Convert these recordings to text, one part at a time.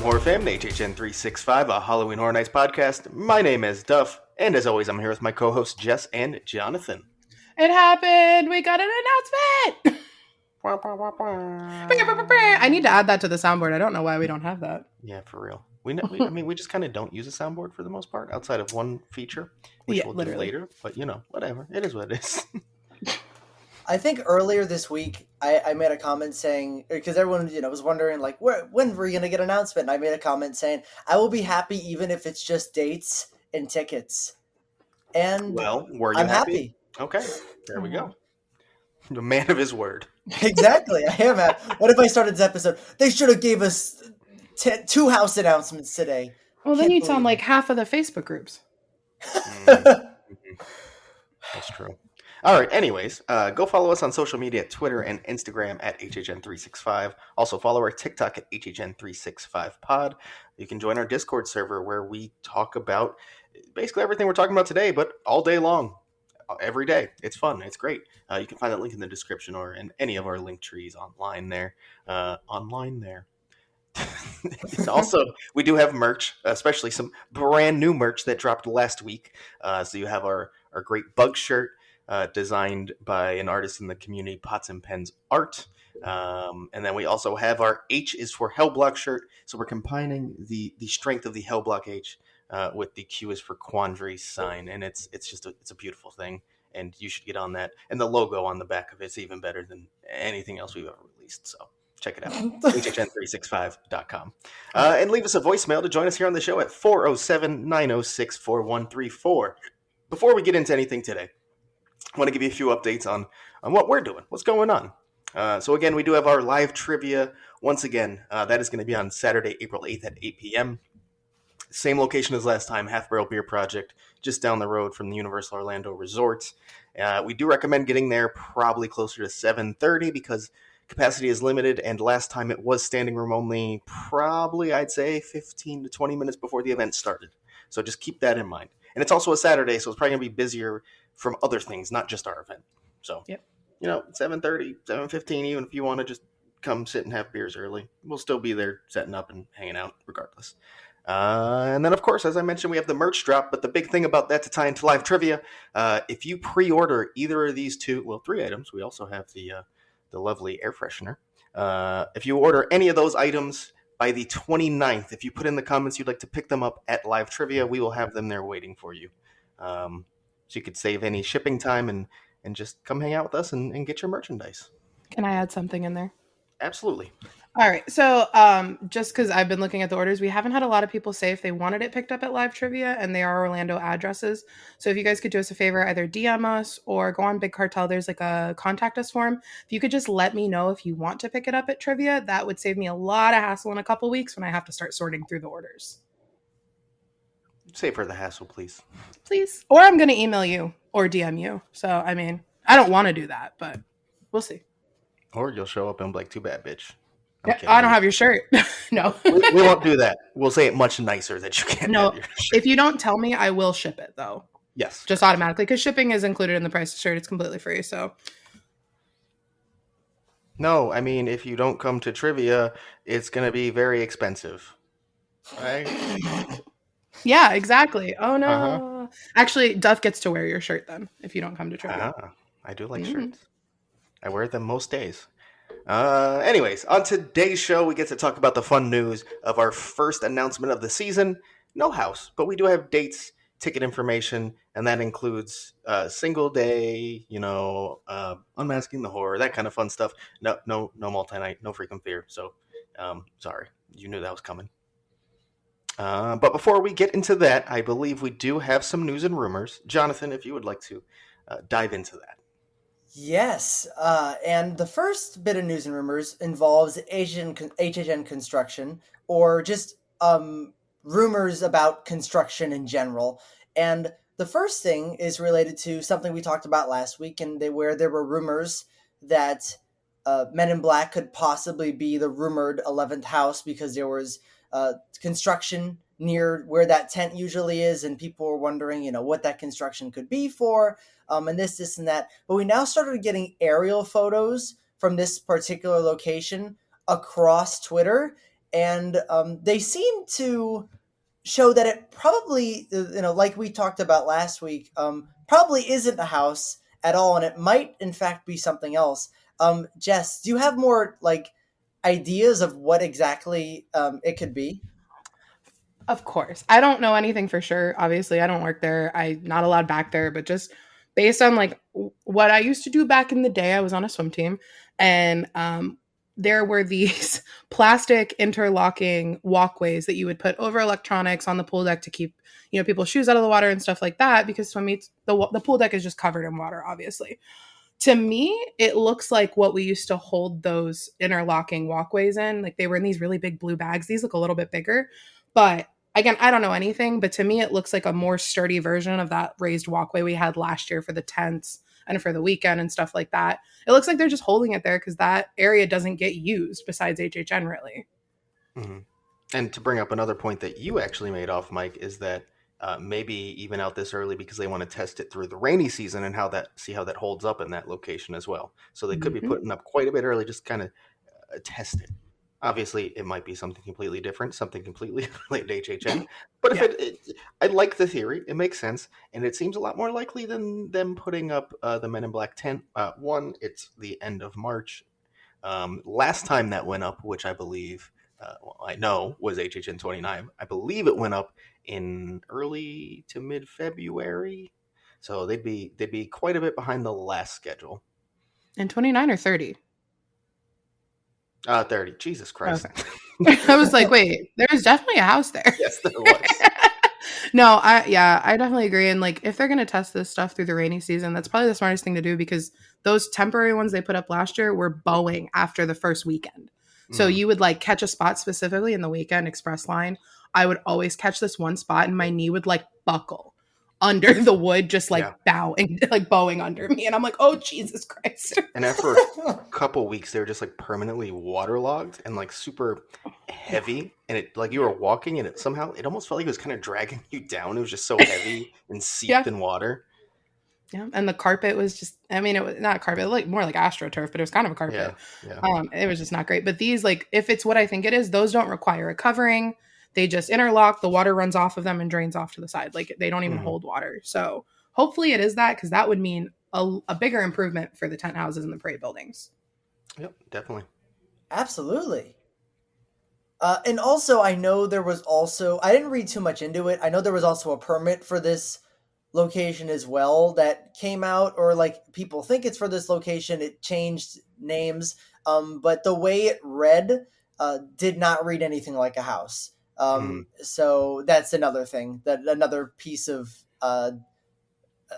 Horror Fam, HHN 365, a Halloween Horror Nights podcast. My name is Duff, and as always, I'm here with my co-hosts Jess and Jonathan. It happened! We got an announcement! I need to add that to the soundboard. I don't know why we don't have that. Yeah, for real. We just kind of don't use a soundboard for the most part, outside of one feature, which we'll do later. But whatever. It is what it is. I think earlier this week, I made a comment saying, because everyone, was wondering, like, when were you going to get an announcement? And I made a comment saying, I will be happy even if it's just dates and tickets. And well, were you I'm happy? Okay, there we go. The man of his word. Exactly, I am happy. What if I started this episode? They should have gave us 2 house announcements today. Well, then you'd sound like half of the Facebook groups. That's true. All right, anyways, go follow us on social media at Twitter and Instagram at HHN365. Also follow our TikTok at HHN365pod. You can join our Discord server where we talk about basically everything we're talking about today, but all day long, every day. It's fun. It's great. You can find that link in the description or in any of our link trees online there. Also, we do have merch, especially some brand new merch that dropped last week. So you have our great bug shirt. Designed by an artist in the community, Pots and Pens Art. And then we also have our H is for Hellblock shirt. So we're combining the strength of the Hellblock H with the Q is for Quandary sign. And it's a beautiful thing. And you should get on that. And the logo on the back of it's even better than anything else we've ever released. So check it out. HHN365.com. And leave us a voicemail to join us here on the show at 407-906-4134. Before we get into anything today, I want to give you a few updates on what we're doing, what's going on. So again, we do have our live trivia. Once again, that is going to be on Saturday, April 8th at 8 p.m. Same location as last time, Half Barrel Beer Project, just down the road from the Universal Orlando Resort. We do recommend getting there probably closer to 7:30 because capacity is limited, and last time it was standing room only, probably I'd say 15 to 20 minutes before the event started. So just keep that in mind. And it's also a Saturday, so it's probably going to be busier from other things, not just our event. So, 7:30, 7:15, even if you want to just come sit and have beers early, we'll still be there setting up and hanging out regardless. And then, of course, as I mentioned, we have the merch drop. But the big thing about that to tie into live trivia, if you pre-order either of these 3 items, we also have the lovely air freshener. If you order any of those items by the 29th, if you put in the comments you'd like to pick them up at live trivia, we will have them there waiting for you. So you could save any shipping time and just come hang out with us and get your merchandise. Can I add something in there? Absolutely. All right. So just because I've been looking at the orders, we haven't had a lot of people say if they wanted it picked up at live trivia, and they are Orlando addresses. So if you guys could do us a favor, either DM us or go on Big Cartel. There's like a contact us form. If you could just let me know if you want to pick it up at trivia, that would save me a lot of hassle in a couple weeks when I have to start sorting through the orders. Save her the hassle, please. Please. Or I'm going to email you or DM you. So, I mean, I don't want to do that, but we'll see. Or you'll show up and be like, too bad, bitch. I don't have your shirt. No. we won't do that. We'll say it much nicer that you can't have your shirt. If you don't tell me, I will ship it, though. Yes. Just automatically, because shipping is included in the price of the shirt. It's completely free, so. No, I mean, if you don't come to trivia, it's going to be very expensive. Right? Yeah, exactly. Oh, no. Uh-huh. Actually, Duff gets to wear your shirt then, if you don't come to trivia. I do like shirts. I wear them most days. Anyways, on today's show, we get to talk about the fun news of our first announcement of the season. No house, but we do have dates, ticket information, and that includes single day, unmasking the horror, that kind of fun stuff. No multi-night, no freaking fear. So, sorry, you knew that was coming. But before we get into that, I believe we do have some news and rumors. Jonathan, if you would like to dive into that. Yes, and the first bit of news and rumors involves HHN construction, or just rumors about construction in general. And the first thing is related to something we talked about last week, where there were rumors that Men in Black could possibly be the rumored 11th house because there was construction near where that tent usually is, and people were wondering, what that construction could be for, and this and that. But we now started getting aerial photos from this particular location across Twitter, and they seem to show that it probably, like we talked about last week, probably isn't a house at all, and it might in fact be something else. Jess, do you have more like ideas of what exactly it could be? Of course. I don't know anything for sure. Obviously, I don't work there. I'm not allowed back there, but just based on like what I used to do back in the day, I was on a swim team and there were these plastic interlocking walkways that you would put over electronics on the pool deck to keep, people's shoes out of the water and stuff like that because swim meets the pool deck is just covered in water, obviously. To me, it looks like what we used to hold those interlocking walkways in. Like they were in these really big blue bags. These look a little bit bigger, but again, I don't know anything, but to me, it looks like a more sturdy version of that raised walkway we had last year for the tents and for the weekend and stuff like that. It looks like they're just holding it there because that area doesn't get used besides HHN, really. Mm-hmm. And to bring up another point that you actually made off, Mike, is that maybe even out this early because they want to test it through the rainy season and see how that holds up in that location as well. So they could be Mm-hmm. putting up quite a bit early, just kind of test it. Obviously, it might be something completely different, something completely related to HHN. But if Yeah. I like the theory. It makes sense, and it seems a lot more likely than them putting up the Men in Black tent. One, it's the end of March. Last time that went up, which I believe, I know was HHN 29. I believe it went up in early to mid February, so they'd be quite a bit behind the last schedule. And 29 or 30. 30. Jesus Christ. Okay. I was like, wait, there's definitely a house there. Yes, there was. No, I definitely agree. And like if they're gonna test this stuff through the rainy season, that's probably the smartest thing to do because those temporary ones they put up last year were bowing after the first weekend. So Mm, you would like catch a spot specifically in the weekend express line. I would always catch this one spot and my knee would like buckle under the wood, just like yeah. bowing, like bowing under me. And I'm like, oh Jesus Christ. And after a couple weeks, they were just like permanently waterlogged and like super Yeah. heavy. And it like you were walking and it somehow it almost felt like it was kind of dragging you down. It was just so heavy and Yeah. seeped in water. Yeah, and the carpet was just, I mean, it was not carpet, like more like AstroTurf, but it was kind of a Yeah. carpet. Yeah. It was just not great. But these, like, if it's what I think it is, those don't require a covering. They just interlock, the water runs off of them and drains off to the side. Like, they don't even Hmm. hold water. So hopefully it is that, because that would mean a bigger improvement for the tent houses and the parade buildings. Yep. Definitely. Absolutely. And also, I know there was also, I didn't read too much into it. I know there was also a permit for this location as well that came out, or like people think it's for this location. It changed names. But the way it read did not read anything like a house. Hmm. So that's another thing, that another piece of, I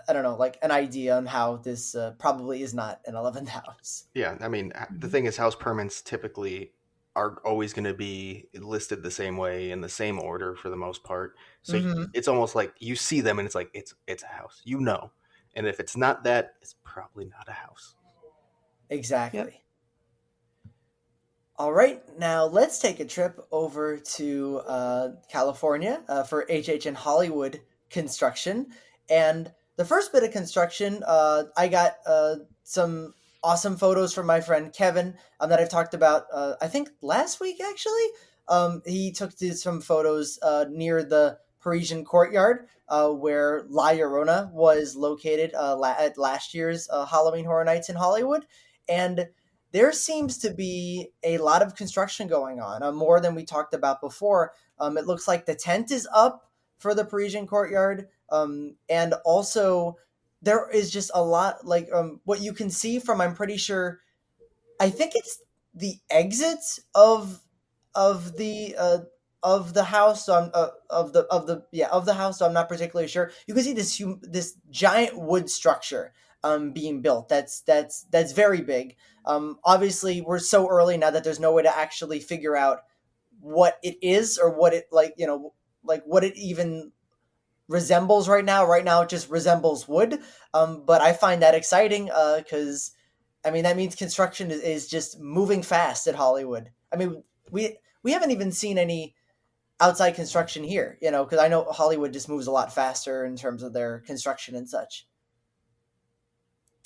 don't know, like an idea on how this probably is not an 11th house. Yeah. I mean, the thing is, house permits typically are always going to be listed the same way in the same order for the most part. So Mm-hmm. it's almost like you see them and it's like it's a house, and if it's not that, it's probably not a house. Yep. Exactly. All right, now let's take a trip over to California for HHN Hollywood construction. And the first bit of construction, I got some awesome photos from my friend Kevin that I've talked about, I think last week actually. He took some photos near the Parisian Courtyard where La Llorona was located at last year's Halloween Horror Nights in Hollywood. And there seems to be a lot of construction going on, more than we talked about before. It looks like the tent is up for the Parisian Courtyard, and also there is just a lot, like what you can see from. I'm pretty sure. I think it's the exits of the of the house. So I'm of the house. So I'm not particularly sure. You can see this giant wood structure being built. That's very big. Obviously, we're so early now that there's no way to actually figure out what it is or what it like what it even resembles right now. Right now, it just resembles wood. But I find that exciting because I mean that means construction is just moving fast at Hollywood. I mean we haven't even seen any outside construction here, because I know Hollywood just moves a lot faster in terms of their construction and such.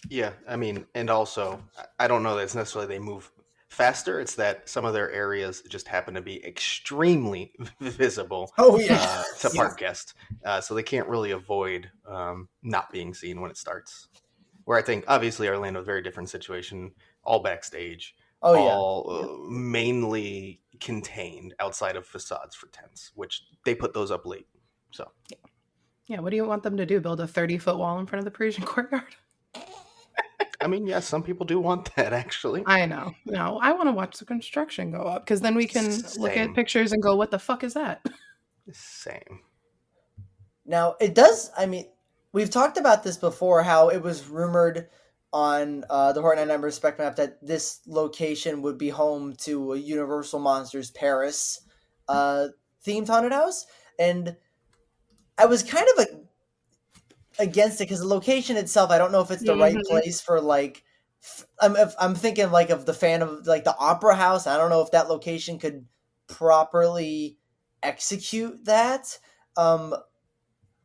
Yeah, I mean, and also, I don't know that it's necessarily they move faster. It's that some of their areas just happen to be extremely visible Oh yeah. to Yeah. park guests, so they can't really avoid not being seen when it starts. Where I think obviously Orlando, very different situation, all backstage, Oh yeah. all Yep. mainly contained outside of facades for tents, which they put those up late. So Yeah, what do you want them to do? Build a 30-foot wall in front of the Parisian courtyard? I mean, yes, some people do want that actually. I know. No, I want to watch the construction go up because then we can look at Same, pictures and go, what the fuck is that? same. Now it does. I mean, we've talked about this before. How it was rumored on the Horton and Ember Spec Map that this location would be home to a Universal Monsters Paris themed haunted house, and I was kind of against it because the location itself, I don't know if it's the right Mhm. place for like. I'm thinking like of the fan of like the Opera House. I don't know if that location could properly execute that. Um,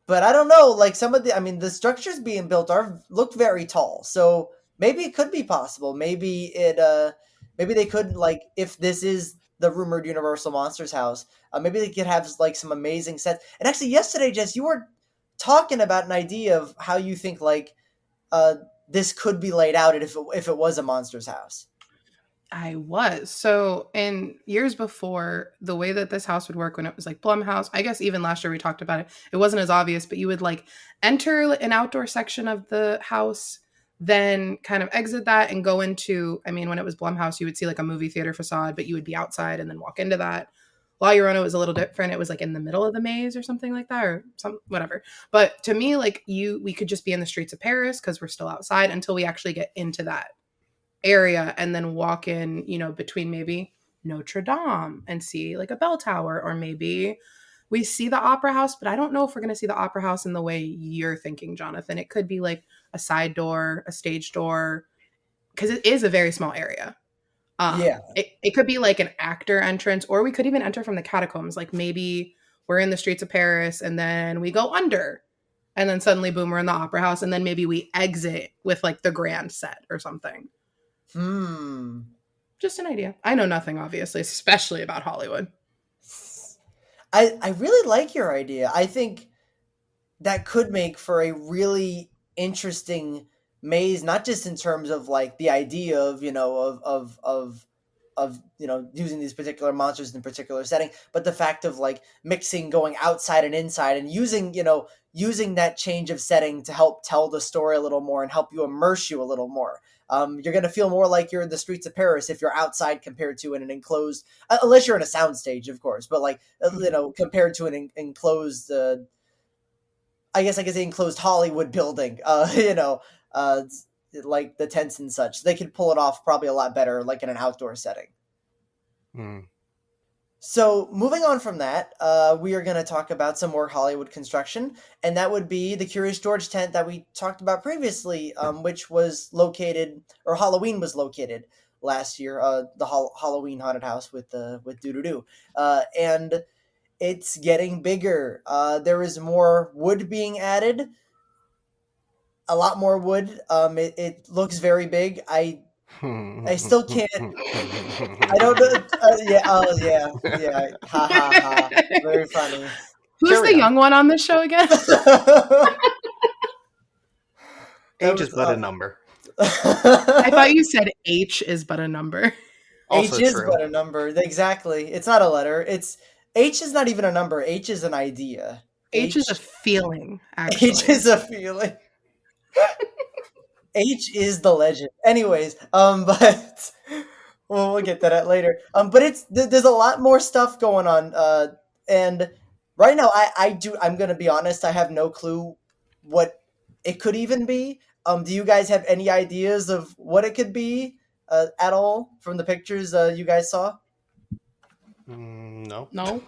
but I don't know. Like some of the, I mean, the structures being built are look very tall. So maybe it could be possible. Maybe they could like if this is the rumored Universal Monsters house. Maybe they could have like some amazing sets. And actually, yesterday, Jess, you were talking about an idea of how you think like uh this could be laid out if it was a monsters house. I was. So, in years before, the way that this house would work when it was like Blumhouse, I guess even last year we talked about it, it wasn't as obvious, but you would like enter an outdoor section of the house, then kind of exit that and go into, I mean, when it was Blumhouse, you would see like a movie theater facade, but you would be outside and then walk into that. La Llorona was a little different. It was like in the middle of the maze or something like that, or some whatever. But to me, like we could just be in the streets of Paris because we're still outside until we actually get into that area and then walk in, between maybe Notre Dame and see like a bell tower, or maybe we see the opera house, but I don't know if we're going to see the opera house in the way you're thinking, Jonathan. It could be like a side door, a stage door, because it is a very small area. Yeah. It could be like an actor entrance, or we could even enter from the catacombs. Like maybe we're in the streets of Paris and then we go under and then suddenly boom, we're in the opera house. And then maybe we exit with like the grand set or something. Just an idea. I know nothing, obviously, especially about Hollywood. I really like your idea. I think that could make for a really interesting maze, not just in terms of like the idea of using these particular monsters in a particular setting, but the fact of like mixing going outside and inside and using that change of setting to help tell the story a little more and help you immerse you a little more. You're going to feel more like you're in the streets of Paris if you're outside compared to in an enclosed, unless you're in a soundstage, of course, but like, compared to an enclosed, I guess the enclosed Hollywood building, like the tents and such. They could pull it off probably a lot better, like in an outdoor setting. Mm. So moving on from that, we are going to talk about some more Hollywood construction, and that would be the Curious George tent that we talked about previously, which was located, or Halloween was located last year, the Halloween haunted house with Doo-Doo-Doo. And it's getting bigger. There is more wood being added, a lot more wood. It looks very big. I still can't. I don't know. Yeah. Oh, yeah. Yeah. Ha ha ha. Very funny. Who's Carry the on. young one on this show again? Age is but a number. I thought you said H is but a number. Also H is true. but a number. Exactly. It's not a letter. It's H is not even a number. H is an idea. H is a feeling, actually. H is a feeling. H is the legend. Anyways, but we'll get to that later. But there's a lot more stuff going on. And right now, I'm gonna be honest. I have no clue what it could even be. Do you guys have any ideas of what it could be at all from the pictures you guys saw? No. No.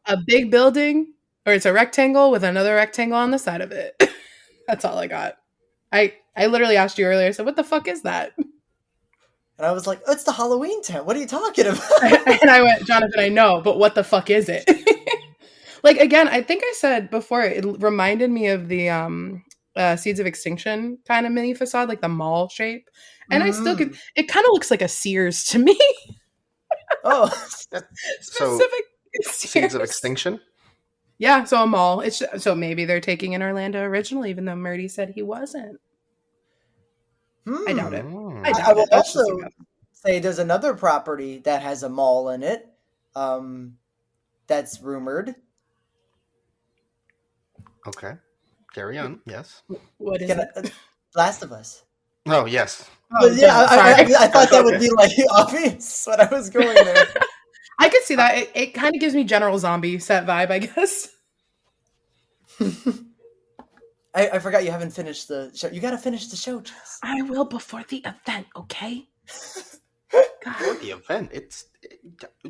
A big building, or it's a rectangle with another rectangle on the side of it. That's all I got. I literally asked you earlier, so what the fuck is that? And I was like, oh, it's the Halloween tent. What are you talking about? And I went, Jonathan, I know, but what the fuck is it? Like, again, I think I said before, it reminded me of the Seeds of Extinction kind of mini facade, like the mall shape. And I still could. It kind of looks like a Sears to me. Oh, So Specific Seeds of Sears. Extinction. Yeah, so a mall. So maybe they're taking in Orlando originally, even though Murdy said he wasn't. I doubt it. I I doubt will it. That's just a also guess. say there's another property that has a mall in it. That's rumored. Okay, carry on. Yes. What is Can it? Last of Us. Oh yes. But yeah, sorry. I thought that would Okay. be like obvious when I was going there. I could see that. It kind of gives me general zombie set vibe, I guess. I forgot you haven't finished the show. You got to finish the show, Jess. I will before the event, okay? For the event,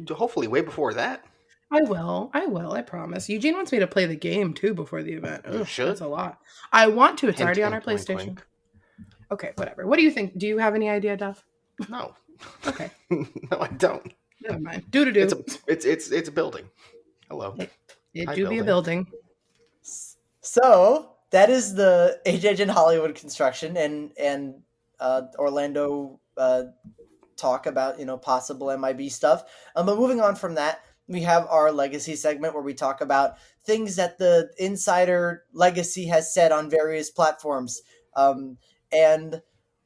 hopefully way before that. I will. I promise. Eugene wants me to play the game too before the event. You Ugh, should. That's a lot. I want to. It's Hint, already on our hint, wink, PlayStation. wink. Okay, whatever. What do you think? Do you have any idea, Duff? No. Okay, No, I don't. never mind. Do. It's a building. Hello. It Hi, do be a building. So that is the HHN Hollywood construction and Orlando talk about possible MIB stuff. But moving on from that, we have our legacy segment where we talk about things that the insider legacy has said on various platforms. And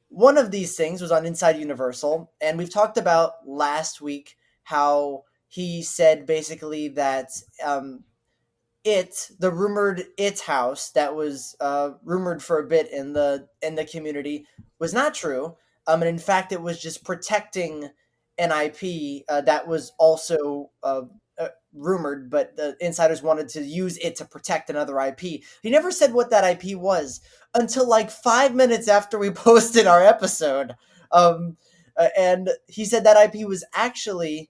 one of these things was on Inside Universal, and we've talked about last week how he said basically that the rumored It house that was rumored for a bit in the community was not true. And in fact, it was just protecting an IP that was also rumored, but the insiders wanted to use it to protect another IP. He never said what that IP was until like 5 minutes after we posted our episode. And he said that IP was actually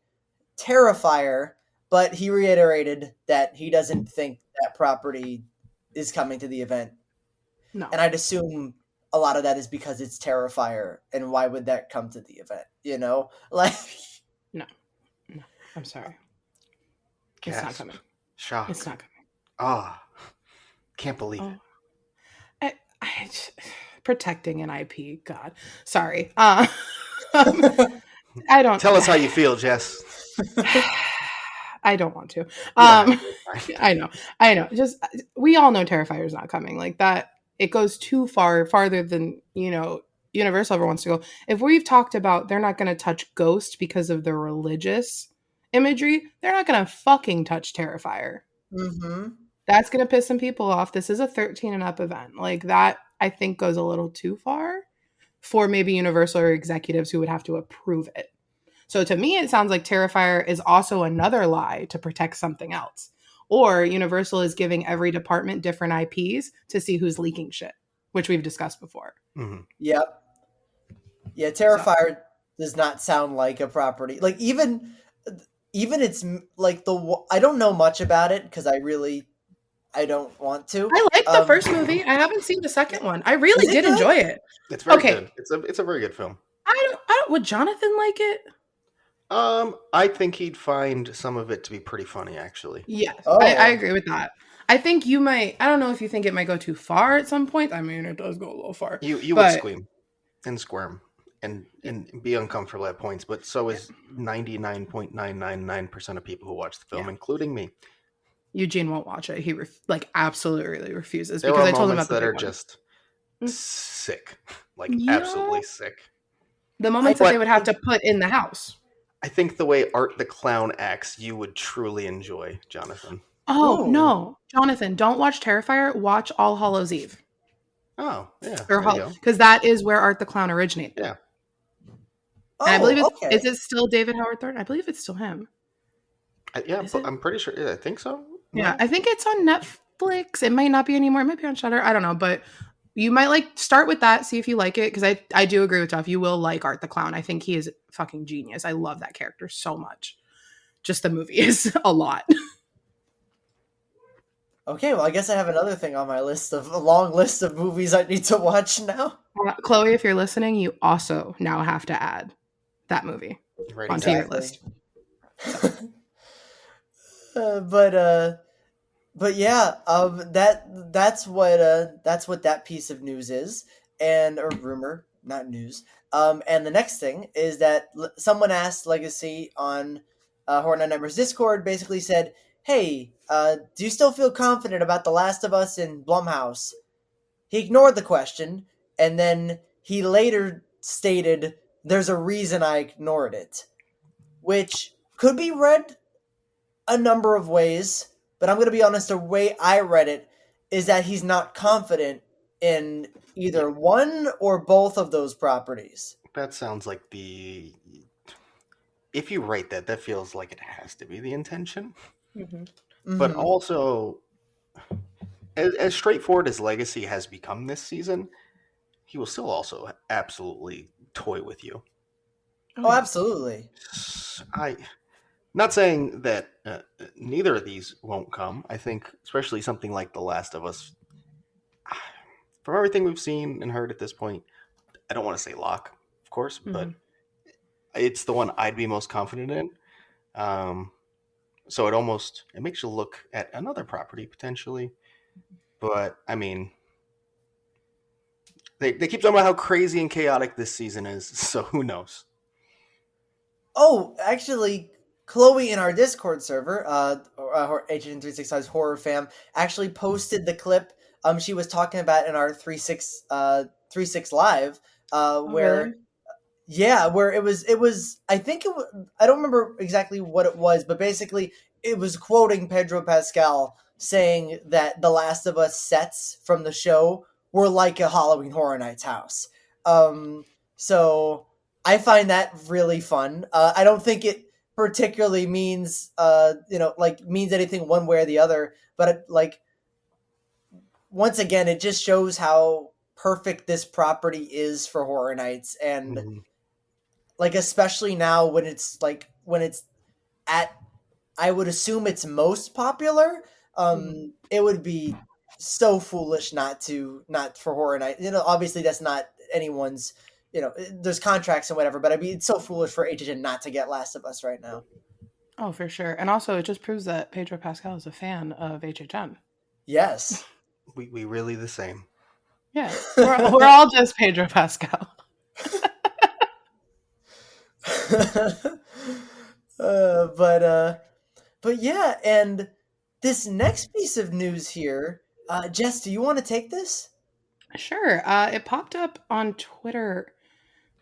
Terrifier, but he reiterated that he doesn't think that property is coming to the event. No. And I'd assume a lot of that is because it's Terrifier, and why would that come to the event? Like No. I'm sorry. It's not coming. Shock. It's not coming. Can't believe it. Protecting an IP. God, sorry. I don't. Tell us how you feel, Jess. I don't want to. Right. I know. Just we all know Terrifier is not coming. Like that, it goes too farther than Universal ever wants to go. If we've talked about they're not going to touch Ghost because of the religious imagery, they're not going to fucking touch Terrifier. Mm-hmm. That's going to piss some people off. This is a 13 and up event. Like that, I think goes a little too far for maybe Universal or executives who would have to approve it. So to me, it sounds like Terrifier is also another lie to protect something else. Or Universal is giving every department different IPs to see who's leaking shit, which we've discussed before. Mm-hmm. Yep. Yeah, Terrifier does not sound like a property. Like even it's like I don't know much about it because I don't want to. I like the first movie. I haven't seen the second one. I really did enjoy it. It's very good. It's a very good film. I don't. Would Jonathan like it? I think he'd find some of it to be pretty funny, actually. Yes, I agree with that. I think you might. I don't know if you think it might go too far at some point. I mean, it does go a little far. You would scream and squirm and be uncomfortable at points, but so is 99.999% of people who watch the film, including me. Eugene won't watch it. He absolutely refuses there because are I told him moments about that are one. just sick, like absolutely sick. The moments that they would have to put in the house. I think the way Art the Clown acts, you would truly enjoy, Jonathan. Oh, no. Jonathan, don't watch Terrifier. Watch All Hallows Eve. Oh, yeah. Because that is where Art the Clown originated. Yeah. And I believe is it still David Howard Thornton? I believe it's still him. I'm pretty sure. Yeah, I think so. Yeah, I think it's on Netflix. It might not be anymore. It might be on Shudder. I don't know. But you might start with that, see if you like it. Because I do agree with Duff. You will like Art the Clown. I think he is fucking genius. I love that character so much. Just the movie is a lot. Okay, well, I guess I have another thing on my list of a long list of movies I need to watch now. Chloe, if you're listening, you also now have to add that movie onto your list. But yeah, that's what that piece of news is, and a rumor. not news. And the next thing is that someone asked Legacy on Horror Night Nightmares Discord, basically said, "Hey, do you still feel confident about The Last of Us in Blumhouse?" He ignored the question, and then he later stated, "There's a reason I ignored it," which could be read a number of ways, but I'm going to be honest, the way I read it is that he's not confident in Yeah, either one or both of those properties. that sounds like the. If you write that, that feels like it has to be the intention. Mm-hmm. But Mm-hmm. also, as straightforward as Legacy has become this season, he will still also absolutely toy with you. Oh Oh, yeah. absolutely. I not saying that neither of these won't come. I think, especially something like The Last of Us, from everything we've seen and heard at this point, I don't want to say lock, of course, Mm-hmm. but it's the one I'd be most confident in. Um, so it makes you look at another property potentially. But I mean, they keep talking about how crazy and chaotic this season is. So who knows? Oh, actually, Chloe in our Discord server, HN365's Horror Fam, actually posted the clip she was talking about in our 36 live, Oh where really? yeah, where it was I think it was, I don't remember exactly what it was, but basically it was quoting Pedro Pascal saying that the Last of Us sets from the show were like a Halloween Horror Nights house. Um so I find that really fun. I don't think it particularly means like means anything one way or the other, but like once again it just shows how perfect this property is for Horror Nights, and Mhm. like especially now when it's at, I would assume it's most popular. Mm-hmm. It would be so foolish not for Horror Night. Obviously that's not anyone's. There's contracts and whatever, but I mean it's so foolish for HHN not to get Last of Us right now. Oh, for sure. And also, it just proves that Pedro Pascal is a fan of HHN. Yes. We really the same. Yeah, we're all just Pedro Pascal. But yeah, and this next piece of news here, Jess, do you want to take this? Sure. It popped up on Twitter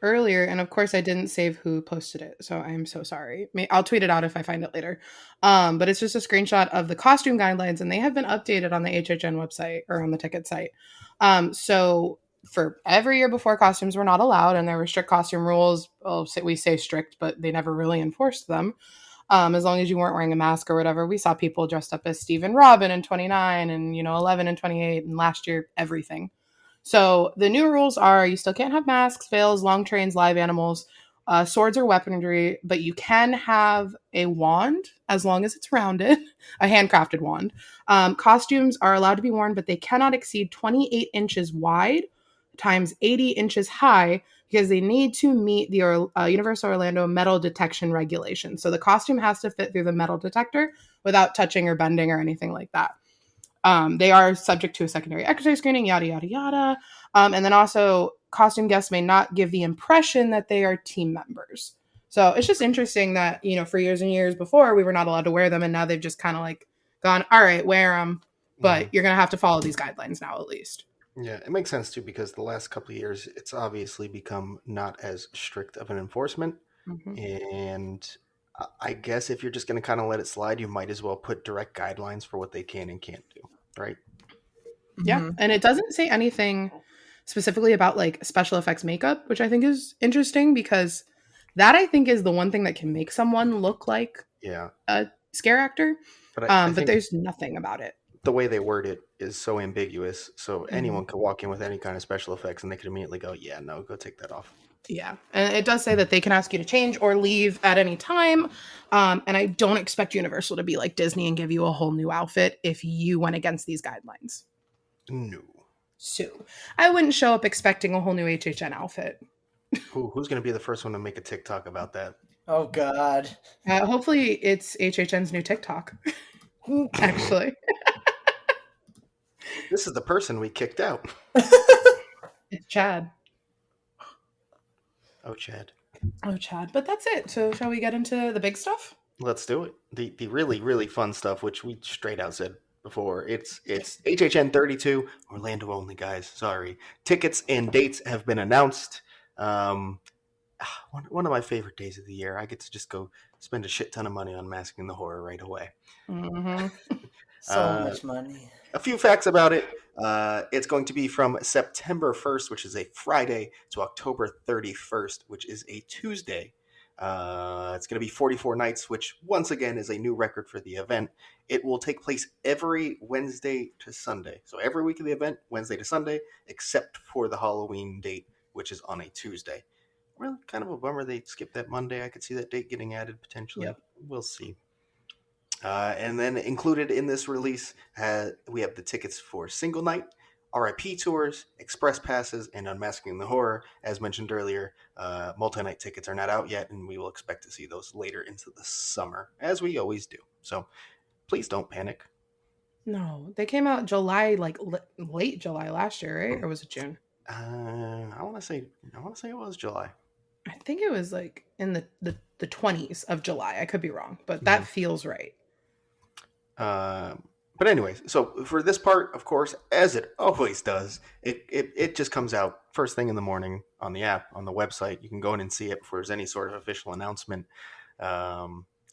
earlier, and of course, I didn't save who posted it, so I'm so sorry. I'll tweet it out if I find it later. But it's just a screenshot of the costume guidelines, and they have been updated on the HHN website or on the ticket site. So for every year before, costumes were not allowed, and there were strict costume rules. Well, we say strict, but they never really enforced them. As long as you weren't wearing a mask or whatever, we saw people dressed up as Steve and Robin in 29 and 11 and 28 and last year everything. So the new rules are you still can't have masks, veils, long trains, live animals, swords or weaponry, but you can have a wand as long as it's rounded, a handcrafted wand. Costumes are allowed to be worn, but they cannot exceed 28 inches wide times 80 inches high because they need to meet the Universal Orlando metal detection regulation. So the costume has to fit through the metal detector without touching or bending or anything like that. They are subject to a secondary X-ray screening, yada, yada, yada. And then also, costume guests may not give the impression that they are team members. So it's just interesting that, for years and years before, we were not allowed to wear them. And now they've just kind of like gone, all right, wear them. But Mhm. you're going to have to follow these guidelines now, at least. Yeah, it makes sense too because the last couple of years, it's obviously become not as strict of an enforcement. Mm-hmm. And I guess if you're just going to kind of let it slide, you might as well put direct guidelines for what they can and can't do, right? Yeah. Mm-hmm. And it doesn't say anything specifically about like special effects makeup, which I think is interesting because that I think is the one thing that can make someone look like Yeah, a scare actor. but I But think there's nothing about it. the way they word it is so ambiguous. So Mhm. anyone could walk in with any kind of special effects and they could immediately go, yeah, no, go take that off. Yeah. And it does say that they can ask you to change or leave at any time. And I don't expect Universal to be like Disney and give you a whole new outfit if you went against these guidelines. No. So I wouldn't show up expecting a whole new HHN outfit. Who's going to be the first one to make a TikTok about that? Oh God. Hopefully it's HHN's new TikTok, actually. This is the person we kicked out. It's Chad. Oh, Chad. Oh, Chad. But that's it. So shall we get into the big stuff? Let's do it. The really really fun stuff, which we straight out said before. It's HHN 32 Orlando only, guys. Sorry, tickets and dates have been announced. Um, one of my favorite days of the year. I get to just go spend a shit ton of money on Masking the Horror right away. Mm-hmm. So Uh, much money. a few facts about it. It's going to be from September 1st, which is a Friday, to October 31st, which is a Tuesday. It's going to be 44 nights, which once again is a new record for the event. It will take place every Wednesday to Sunday. So every week of the event, Wednesday to Sunday, except for the Halloween date, which is on a Tuesday. Well, kind of a bummer they skipped that Monday. I could see that date getting added potentially. Yep. We'll see. And then included in this release, we have the tickets for single night, RIP tours, express passes, and Unmasking the Horror. As mentioned earlier, multi night tickets are not out yet, and we will expect to see those later into the summer, as we always do. So please don't panic. No, they came out July, like late July last year, right? Or was it June? I want to say it was July. I think it was like in the 20s of July. I could be wrong, but Mhm. that feels right. But anyways, so for this part, of course, as it always does, it just comes out first thing in the morning on the app, on the website. You can go in and see it before there's any sort of official announcement. A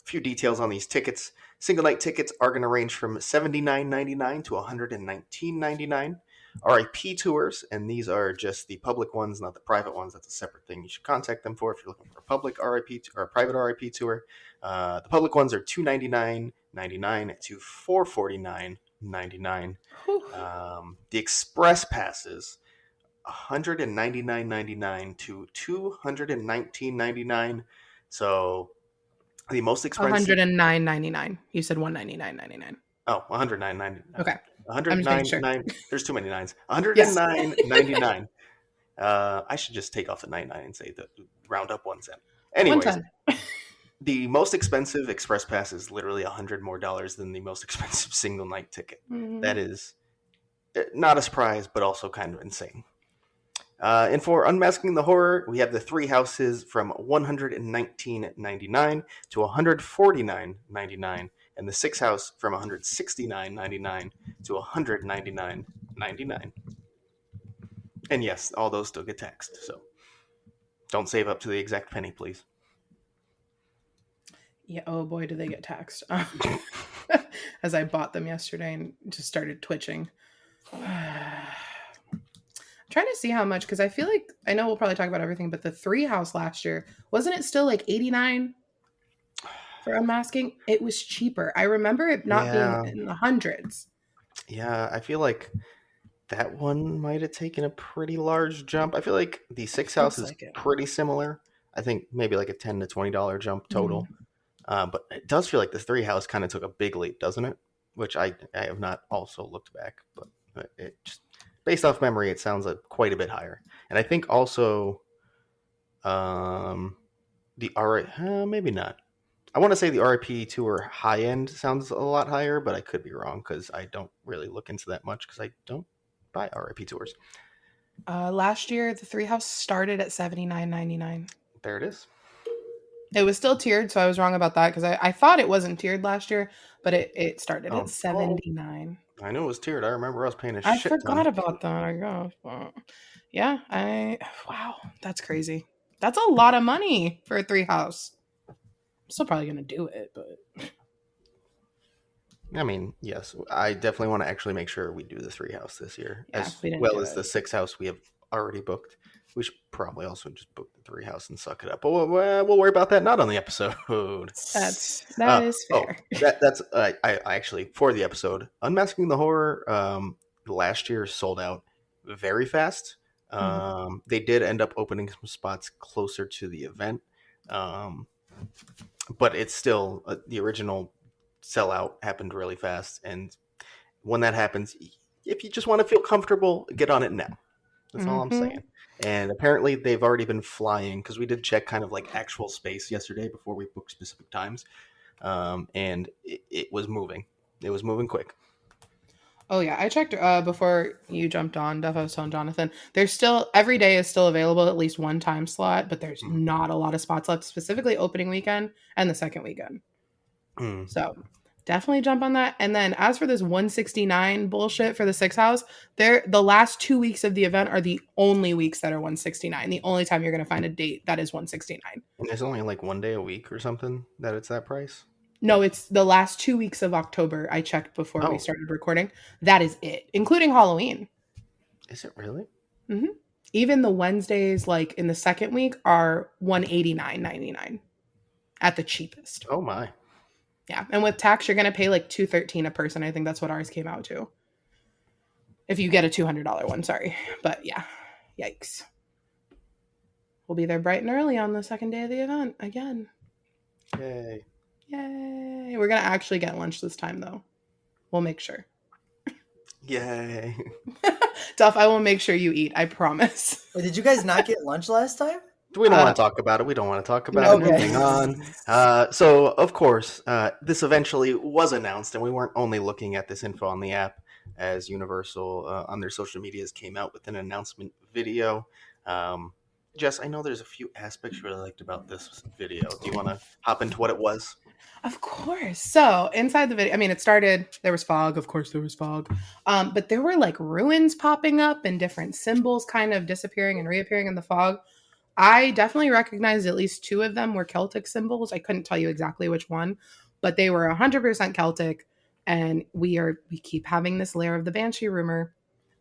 few details on these tickets. Single night tickets are going to range from $79.99 to $119.99. RIP tours, and these are just the public ones, not the private ones. That's a separate thing. You should contact them for if you're looking for a public RIP or a private RIP tour. The public ones are $299.99 to $449.99. The express passes $199.99 to $219.99. So the most expensive. $109.99. You said $199.99. Oh, $109.99. Okay. I'm just making sure. 109.9. There's too many nines. Yes. $109.99. I should just take off the 99 and say the round up 1 cent. Anyways, 110. the most expensive express pass is literally $100 more than the most expensive single night ticket. Mhm. That is not a surprise, but also kind of insane. And for Unmasking the Horror, we have the three houses from $119.99 to $149.99, and the six house from $169.99 to $199.99. And yes, all those still get taxed, so don't save up to the exact penny, please. Yeah. Oh boy, do they get taxed. As I bought them yesterday and just started twitching. Trying to see how much, because I feel like I know we'll probably talk about everything, but the three house last year, wasn't it still like 89 for unmasking? It was cheaper. I remember it not Yeah. being in the hundreds. Yeah, I feel like that one might have taken a pretty large jump. I feel like the six house Looks is like it. pretty similar. I think maybe like a $10 to $20 jump total. But it does feel like the three house kind of took a big leap, doesn't it? Which I have not also looked back, but it just based off memory, it sounds like quite a bit higher. And I think also the maybe not. I want to say the RP tour high end sounds a lot higher, but I could be wrong because I don't really look into that much because I don't buy RIP tours. Last year, the three house started at $79.99. There it is. It was still tiered, so I was wrong about that because I thought it wasn't tiered last year, but it started at $79. I knew it was tiered. I remember I was paying a I shit forgot ton. about that. I guess. But yeah, wow, that's crazy. That's a lot of money for a three house. I'm still probably gonna do it, but I mean, yes, I definitely want to actually make sure we do the three house this year, yeah, as we didn't well do as it. the six house we have already booked. We should probably also just book the three house and suck it up. But we'll worry about that not on the episode. That is fair. That's I actually for the episode Unmasking the Horror. Last year sold out very fast. They did end up opening some spots closer to the event, but it's still the original sellout happened really fast. And when that happens, if you just want to feel comfortable, get on it now. That's all I'm saying. And apparently they've already been flying because we did check kind of like actual space yesterday before we booked specific times, and it was moving. It was moving quick. Oh yeah, I checked before you jumped on. Duff, I was telling Jonathan, there's still every day is still available at least one time slot, but there's Mm. not a lot of spots left, specifically opening weekend and the second weekend. Mm. So definitely jump on that. And then as for this 169 bullshit for the Six House, there the last 2 weeks of the event are the only weeks that are 169. The only time you're gonna find a date that is 169. And there's only like one day a week or something that it's that price. No, it's the last 2 weeks of October. I checked before we Oh, started recording. That is it, including Halloween. is it really? hmm Even the Wednesdays, like in the second week, are 189.99 at the cheapest. Oh my. Yeah, and with tax, you're gonna pay like $213 a person. I think that's what ours came out to. If you get a $200 one, sorry, but yeah, yikes. We'll be there bright and early on the second day of the event again. Yay. Yay! We're gonna actually get lunch this time, though. We'll make sure. Yay. Duff, I will make sure you eat. I promise. Wait, did you guys not get lunch last time? We don't want to talk about it. We don't want to talk about No. it. Okay. Moving on. So, of course, this eventually was announced, and we weren't only looking at this info on the app, as Universal on their social medias came out with an announcement video. Jess, I know there's a few aspects you really liked about this video. Do you want to hop into what it was? Of course. So inside the video, I mean, it started, there was fog. Of course, there was fog. But there were like ruins popping up and different symbols kind of disappearing and reappearing in the fog. I definitely recognized at least two of them were Celtic symbols. I couldn't tell you exactly which one, but they were 100% Celtic. And we keep having this lair of the Banshee rumor.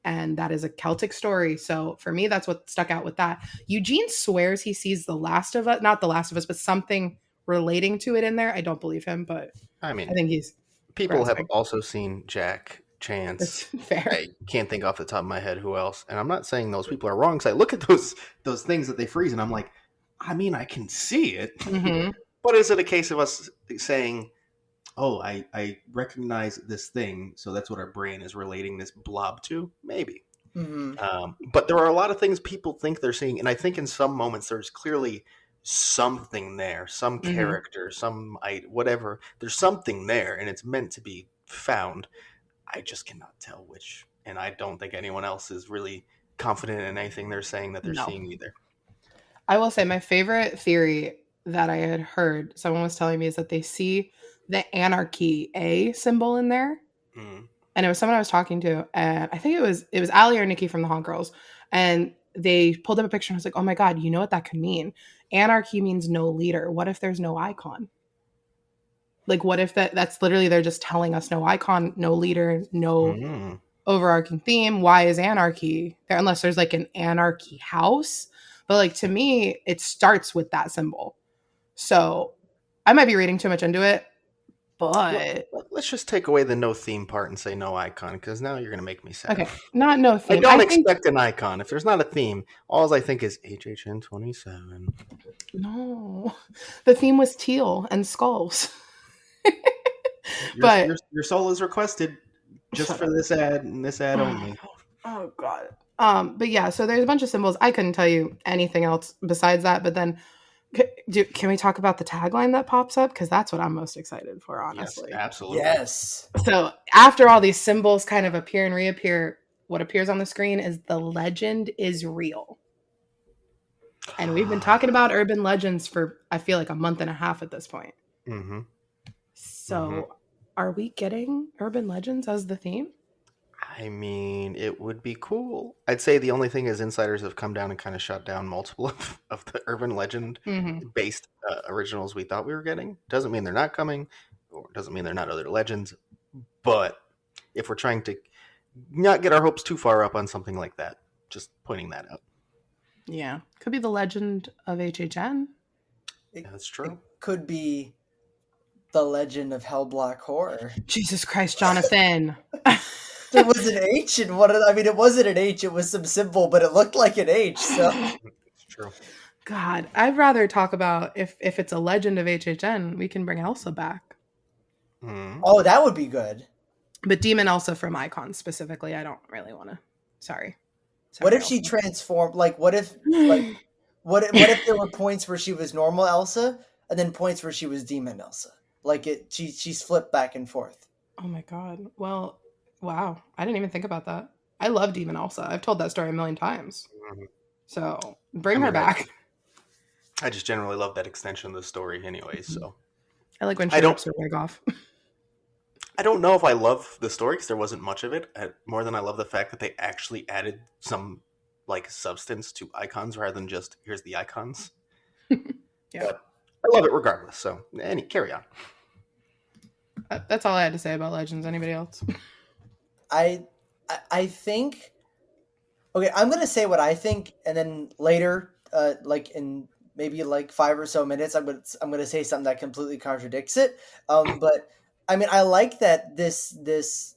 And that is a Celtic story. So for me, that's what stuck out with that. Eugene swears he sees The Last of Us, not The Last of Us, but something relating to it in there. I don't believe him, but I mean, I think he's people have grasping. also seen Jack, It's Chance. fair. I can't think off the top of my head who else. And I'm not saying those people are wrong. Because I look at those things that they freeze, and I'm like, I mean, I can see it. hmm But is it a case of us saying, oh, I recognize this thing, so that's what our brain is relating this blob to? Maybe. Mm-hmm. But there are a lot of things people think they're seeing, and I think in some moments there's clearly something there, some hmm character, whatever. There's something there, and it's meant to be found. I just cannot tell which, and I don't think anyone else is really confident in anything they're saying that they're No. seeing either. I will say my favorite theory that I had heard, someone was telling me, is that they see the anarchy A symbol in there. Mm. And it was someone I was talking to, and I think it was Allie or Nikki from the Haunt Girls, and they pulled up a picture and I was like, oh my god, you know what that could mean? Anarchy means no leader. What if there's no icon? Like, what if that's literally they're just telling us no icon, no leader, no Mm. overarching theme? Why is anarchy there? Unless there's like an anarchy house. But like, to me, it starts with that symbol. So I might be reading too much into it, but Let's just take away the no theme part and say no icon, because now you're going to make me sad. okay, not no I theme. don't think expect an icon. If there's not a theme, all I think is HHN 27. no, the theme was teal and skulls. Your, But your soul is requested just shut for up. this ad and this ad only. Oh god. But yeah, so there's a bunch of symbols. I couldn't tell you anything else besides that. But then, can we talk about the tagline that pops up? Because that's what I'm most excited for, Yes, honestly. absolutely. Yes. So after all these symbols kind of appear and reappear, what appears on the screen is the legend is real. And we've been talking about urban legends for, I feel like, a month and a half at this point. Mm-hmm. So are we getting urban legends as the theme? I mean, it would be cool. I'd say the only thing is insiders have come down and kind of shut down multiple of the urban legend Mm-hmm. based originals we thought we were getting. Doesn't mean they're not coming, or doesn't mean they're not other legends. But if we're trying to not get our hopes too far up on something like that, just pointing that out. Yeah. Could be the legend of HHN. That's true. Could be the legend of Hellblock Horror. Jesus Christ, Jonathan. There was an H in one of I mean, it wasn't an H, it was some symbol, but it looked like an H, so. It's true. God, I'd rather talk about if it's a legend of HHN, we can bring Elsa back. Mm. Oh, that would be good. But Demon Elsa from Icon specifically, I don't really want to. Sorry, What if Elsa. she transformed? Like, what if if there were points where she was normal Elsa, and then points where she was demon Elsa? Like she's flipped back and forth. Oh my god. Well, Wow, I didn't even think about that. I love Demon Elsa. I've told that story a million times. Mhm. So I bring her mean, back. I just generally love that extension of the story, anyways. So I like when I she don't rips her wig off. I don't know if I love the story because there wasn't much of it. More than I love the fact that they actually added some like substance to icons rather than just here's the icons. Yeah, But I love it regardless. So carry on. that's all I had to say about Legends. Anybody else? I I think okay, I'm gonna say what I think, and then later, like in maybe like 5 or so minutes, I'm gonna say something that completely contradicts it. But I mean, I like that this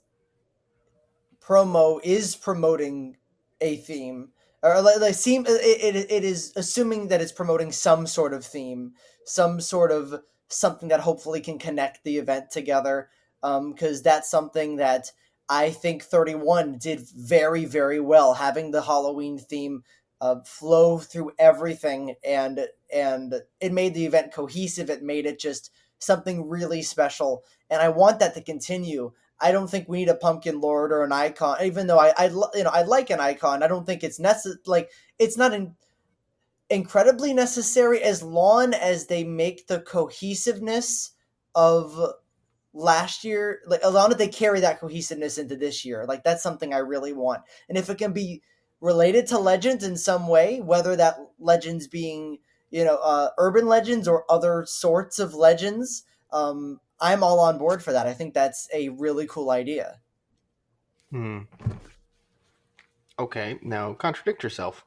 promo is promoting a theme, or like seem it is assuming that it's promoting some sort of theme, some sort of something that hopefully can connect the event together. Because that's something that I think 31 did very, very well, having the Halloween theme flow through everything, and it made the event cohesive. It made it just something really special, and I want that to continue. I don't think we need a pumpkin lord or an icon. Even though I like an icon, I don't think it's like it's not incredibly necessary as long as they make the cohesiveness of last year, like as long as they carry that cohesiveness into this year. Like that's something I really want, and if it can be related to legends in some way, whether that legends being urban legends or other sorts of legends, I'm all on board for that. I think that's a really cool idea. Hmm. Okay, now contradict yourself.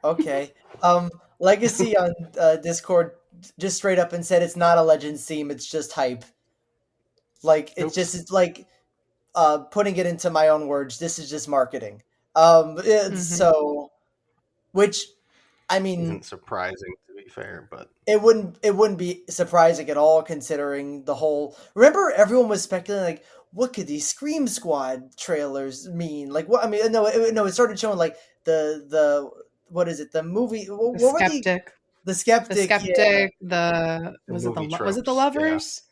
Okay. Legacy on Discord just straight up and said it's not a Legends theme, it's just hype. Like Oops. it's like putting it into my own words, this is just marketing. It's Hmm. so which I mean, Isn't surprising to be fair, but it wouldn't be surprising at all considering the whole. Remember, everyone was speculating like, what could these Scream Squad trailers mean? Like, what? I mean, no, it started showing like the what is it? The movie? The What were skeptic, the the skeptic? Yeah, skeptic. The the was it movie was it the tropes, yeah. lovers?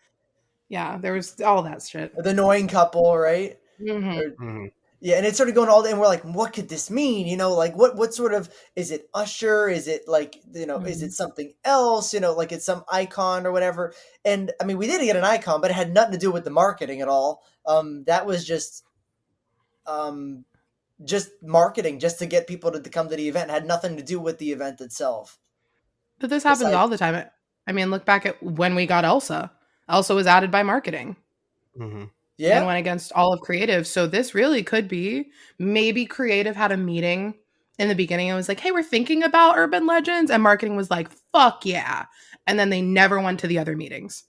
Yeah, there was all that shit. the annoying couple, right? Hmm. Or Hmm. yeah, and it started going all day, and we're like, what could this mean? Like what sort of is it Usher? Is it like is Hmm. it something else? Like it's some icon or whatever. And I mean, we did get an icon, but it had nothing to do with the marketing at all. That was um just marketing, just to get people to come to the event. It had nothing to do with the event itself. But this happens Besides, all the time. I mean, look back at when we got Elsa. Elsa was added by marketing Hmm. and yeah, went against all of creative. So this really could be maybe creative had a meeting in the beginning and was like, "Hey, we're thinking about urban legends," and marketing was like, "Fuck yeah!" And then they never went to the other meetings.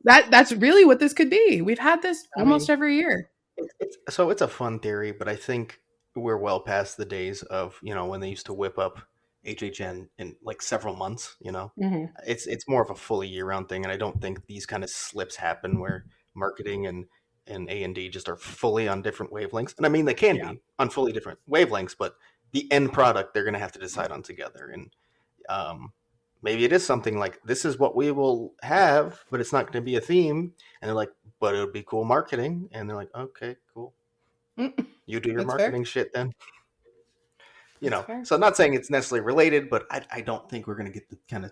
That's really what this could be. We've had this I mean, almost every year. it's a fun theory, but I think we're well past the days of when they used to whip up HHN in like several months. Hmm. It's more of a fully year round thing, and I don't think these kind of slips happen where marketing and A&D just are fully on different wavelengths. And I mean, they can Yeah. be on fully different wavelengths, but the end product they're going to have to decide on together. And um, maybe it is something like this is what we will have, but it's not going to be a theme. And they're like, but it would be cool marketing. And they're like, okay, cool. Mm, You do your that's fair. marketing shit then. That's fair. So I'm not saying it's necessarily related, but I don't think we're going to get the kind of,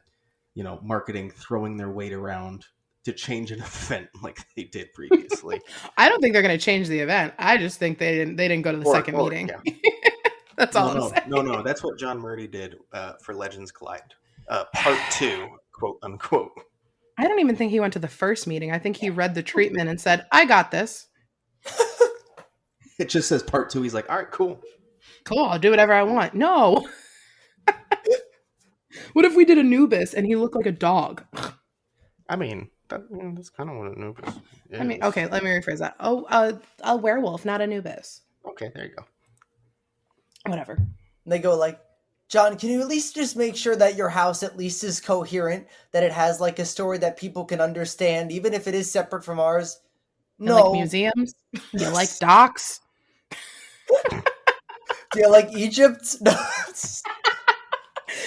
marketing throwing their weight around to change an event like they did previously. I don't think they're going to change the event. I just think they didn't go to the second Or meeting. yeah. That's all I'm saying. No. That's what John Murdy did for Legends Collide, part two, quote unquote. I don't even think he went to the first meeting. I think he read the treatment and said, "I got this. It just says part two. He's like, all right, cool. Cool, I'll do whatever I want." No. What if we did Anubis and he looked like a dog? I mean, that's kind of what Anubis I mean, is. okay, let me rephrase that. Oh, a werewolf, not Anubis. Okay, there you go. Whatever. and they go like, John, can you at least just make sure that your house at least is coherent, that it has like a story that people can understand, even if it is separate from ours? You like No. museums? You like docks? Do you like Egypt? No.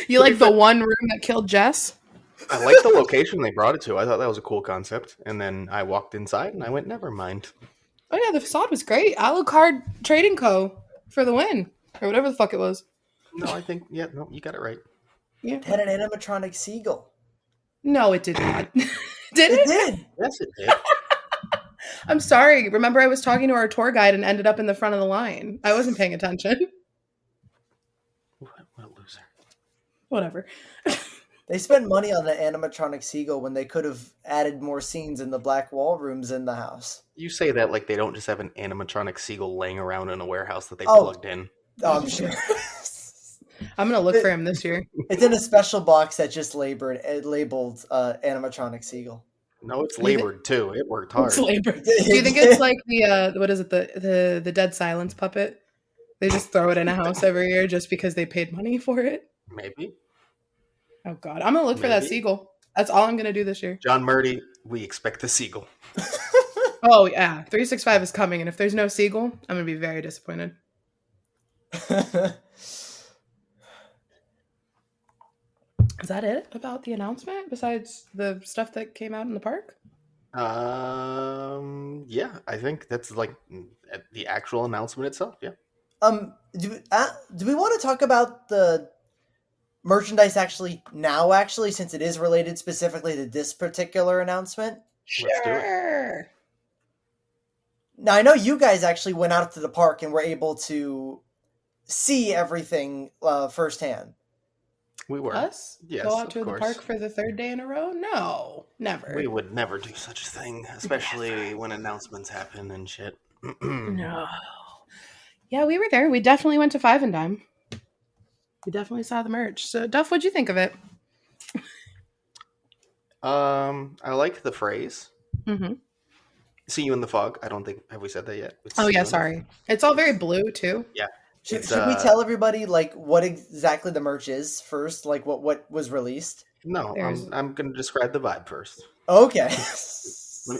You To be like the fair, one room that killed Jess? I like the location they brought it to. I thought that was a cool concept. And then I walked inside and I went, never mind. Oh yeah, the facade was great. Alucard Trading Co. for the win, or whatever the fuck it was. No, I think yeah, no, you got it right. Yeah. It had an animatronic seagull. No, it did not. Did It it? did. Yes, it did. I'm sorry. Remember, I was talking to our tour guide and ended up in the front of the line. I wasn't paying attention. What a loser. Whatever. They spent money on the animatronic seagull when they could have added more scenes in the black wall rooms in the house. You say that like they don't just have an animatronic seagull laying around in a warehouse that they Oh. plugged in. Oh, I'm sure. I'm gonna look for him this year. It's in a special box that just labeled animatronic seagull. No, it's labored too. It worked hard. It's labor. Do you think it's like the what is it, the Dead Silence puppet? They just throw it in a house every year just because they paid money for it. Maybe. Oh god, I'm gonna look for that Maybe. seagull. That's all I'm gonna do this year. John Murdy, we expect the seagull. Oh yeah, 365 is coming, and if there's no seagull, I'm gonna be very disappointed. Is that it about the announcement? Besides the stuff that came out in the park? Yeah, I think that's like the actual announcement itself. Yeah. Do we want to talk about the merchandise actually, since it is related specifically to this particular announcement? Let's do it. Sure. Now, I know you guys actually went out to the park and were able to see everything firsthand. We were. Us? Yes, Go out of to the course. park for the third day in a row? No, never. We would never do such a thing, especially when announcements happen and shit. No. Yeah, we were there. We definitely went to Five and Dime. We definitely saw the merch. So, Duff, what'd you think of it? I like the phrase. Mm-hmm. See you in the fog. I don't think have we said that yet? It's Oh see yeah, you in the- sorry. It's all very blue too. Yeah. Should It's, we tell everybody like what exactly the merch is first? Like what was released? No, There's- I'm going to describe the vibe first. Okay.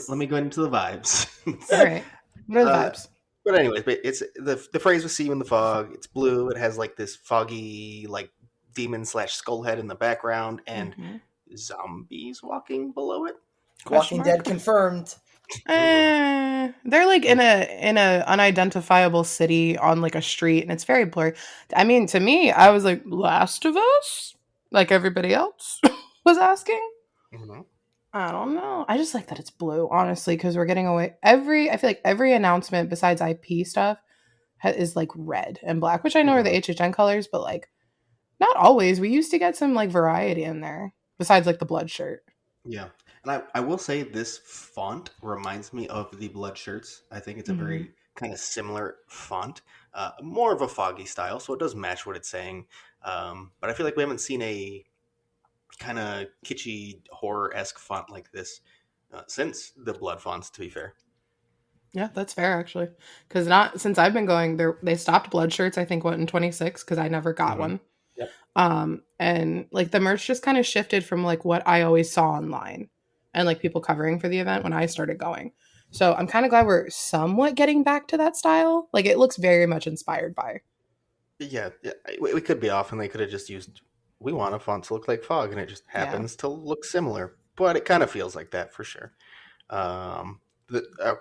Let me go into the vibes. All right. What are the vibes? But anyways, it's the phrase was "see you in the fog." It's blue. It has like this foggy, like demon / skull head in the background, and Mhm. zombies walking below it. Walking mark? Dead confirmed. They're like in a unidentifiable city on like a street, and it's very blurry. I mean, to me, I was like, "Last of Us," like everybody else was asking. Mhm. I don't know. I just like that it's blue, honestly, because we're getting away. I feel like every announcement besides IP stuff is like red and black, which I know are the HHN colors, but like not always. We used to get some like variety in there besides like the blood shirt. Yeah, and I will say this font reminds me of the blood shirts. I think it's a very kind of similar font, more of a foggy style, so it does match what it's saying. But I feel like we haven't seen a kind of kitschy horror-esque font like this since the blood fonts, to be fair. Yeah, that's fair actually. Because not since I've been going, they stopped blood shirts. I think in 26 because I never got one. Yep. And like the merch just kind of shifted from like what I always saw online and like people covering for the event when I started going. So I'm kind of glad we're somewhat getting back to that style. Like it looks very much inspired by. Yeah, we could be off, and they could have just used. We want a font to look like fog, and it just happens to look similar. But it kind of feels like that for sure. The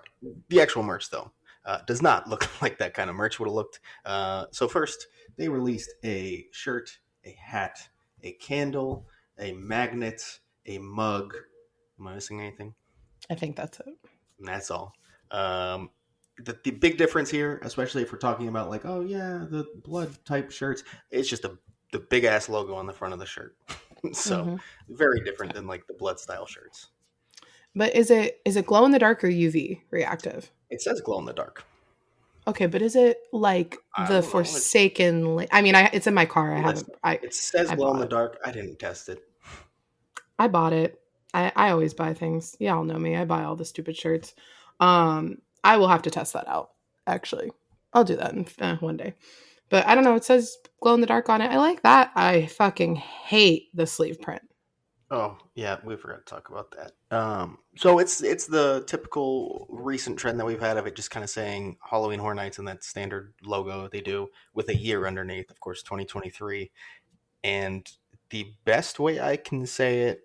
actual merch though does not look like that kind of merch would have looked. So first, they released a shirt, a hat, a candle, a magnet, a mug. Am I missing anything? I think that's it. And that's all. The big difference here, especially if we're talking about like, oh yeah, the blood type shirts, it's just the big ass logo on the front of the shirt. So very different than like the blood style shirts. But is it glow in the dark or UV reactive? It says glow in the dark. Okay, but is it like the Forsaken? I mean, it's in my car. I haven't. It says glow in the dark. I didn't test it. I bought it. I always buy things. Y'all know me. I buy all the stupid shirts. I will have to test that out. Actually, I'll do that one day. But I don't know. It says glow in the dark on it. I like that. I fucking hate the sleeve print. Oh yeah, we forgot to talk about that. So it's the typical recent trend that we've had of it just kind of saying Halloween Horror Nights and that standard logo they do with a year underneath, of course, 2023. And the best way I can say it,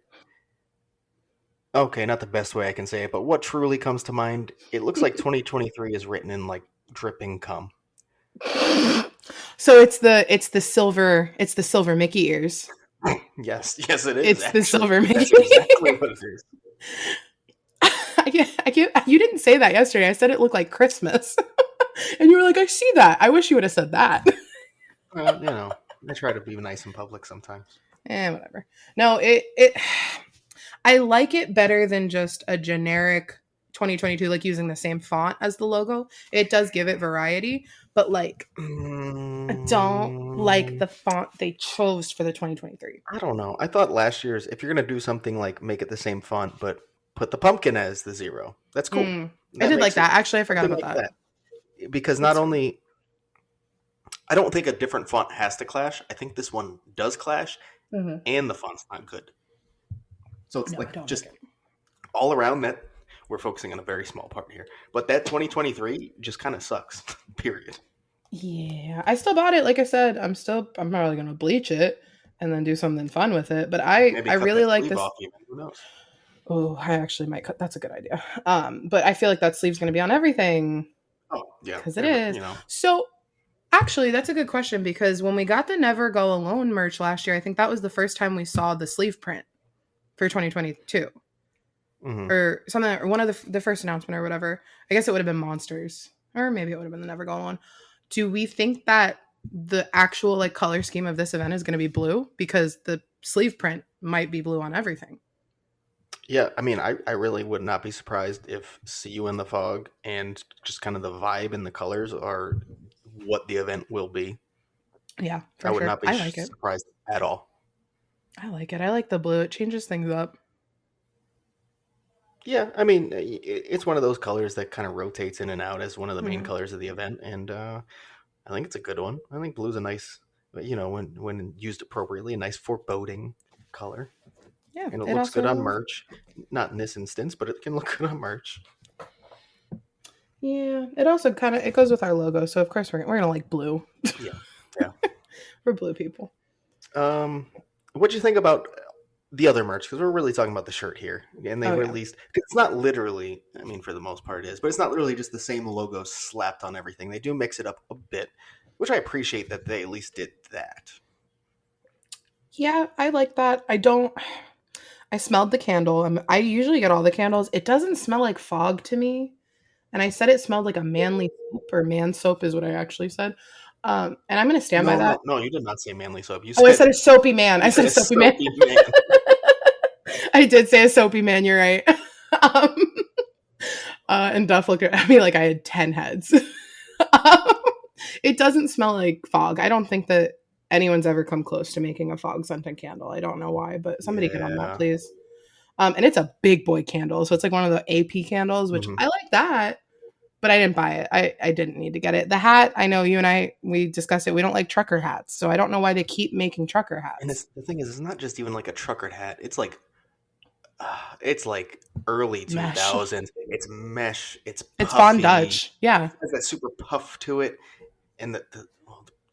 Okay, not the best way I can say it, but what truly comes to mind, it looks like 2023 is written in like dripping cum. So it's the silver Mickey ears. Yes, yes, it is It's the actually. silver Mickey. That's exactly what it is. You didn't say that yesterday. I said it looked like Christmas. And you were like, I see that. I wish you would have said that. Well, I try to be nice in public sometimes. Whatever. No, it I like it better than just a generic 2022, like using the same font as the logo. It does give it variety, but like I don't like Mm, the font they chose for the 2023. I don't know. I thought last year's, if you're gonna do something like make it the same font, but put the pumpkin as the zero, that's cool. I That did like makes it that. Actually, I forgot something about like that. that. Because not That's only, I don't think a different font has to clash. I think this one does clash, Mhm. and the font's not good. So it's No, I like don't like just it. all around that. We're focusing on a very small part here, but that 2023 just kind of sucks. Period. Yeah, I still bought it. Like I said, I'm probably gonna bleach it and then do something fun with it. But Maybe I cut really that like sleeve this. off even. Who knows? Oh, I actually might cut. That's a good idea. But I feel like that sleeve's gonna be on everything Oh yeah, because it is. you know. So actually, that's a good question because when we got the Never Go Alone merch last year, I think that was the first time we saw the sleeve print for 2022 Hmm. or something, or one of the first announcement or whatever. I guess it would have been Monsters, or maybe it would have been the Never Go Alone. Do we think that the actual like color scheme of this event is going to be blue because the sleeve print might be blue on everything? Yeah, I mean, I really would not be surprised if "See You in the Fog" and just kind of the vibe and the colors are what the event will be. Yeah, I for would sure. not be I like it. surprised at all. I like it. I like the blue. It changes things up. Yeah, I mean, it's one of those colors that kind of rotates in and out as one of the main Mhm. colors of the event, and I think it's a good one. I think blue's a nice, when used appropriately, a nice foreboding color, Yeah, and it it looks good on also. merch. Not in this instance, but it can look good on merch. Yeah, it also kind of it goes with our logo, so of course we're gonna like blue. Yeah, yeah. We're blue people. Um, what do you think about the other merch? Because we're really talking about the shirt here, and they Oh yeah. released. It's not literally. I mean, for the most part, it is, but it's not literally just the same logo slapped on everything. They do mix it up a bit, which I appreciate that they at least did that. Yeah, I like that. I don't. I smelled the candle. I usually get all the candles. It doesn't smell like fog to me. And I said it smelled like a manly soap, or man soap is what I actually said. And I'm gonna stand by No, that. no, no. You did not say manly soap. Oh, I said a soapy man. I You said said a a soapy man. soapy man. I did say a soapy man. You're right. um, and Duff looked at me like I had 10 heads. um, it doesn't smell like fog. I don't think that anyone's ever come close to making a fog scented candle. I don't know why, but somebody get on that, Yeah. please. And it's a big boy candle, so it's like one of the AP candles, which Hmm. I like that, but I didn't buy it. I didn't need to get it. The hat, I know you and we discussed it. We don't like trucker hats, so I don't know why they keep making trucker And hats. the thing is, it's not just even like a trucker hat. It's like early Mesh. 2000s. It's mesh. It's It's Von puffy. Dutch. Yeah. It has that super puff to it, and the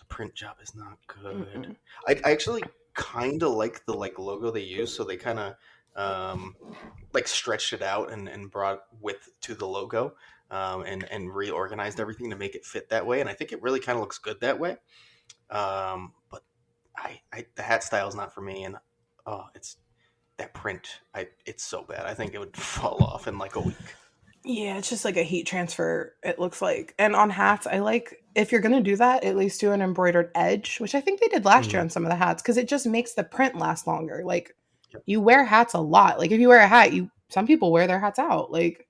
print job is not good. Mm-mm. I actually kind of like the like logo they use, so they kind of um, like stretched it out and brought width to the logo, and reorganized everything to make it fit that way. And I think it really kind of looks good that way. But the hat style is not for me, and oh, it's that print. It's so bad. I think it would fall off in like a week. Yeah, it's just like a heat transfer, it looks like. And on hats, I like if you're gonna do that, at least do an embroidered edge, which I think they did last year Mm-hmm. on some of the hats, because it just makes the print last longer. Like Yep. you wear hats a lot. Like if you wear a hat, you some people wear their hats out. Like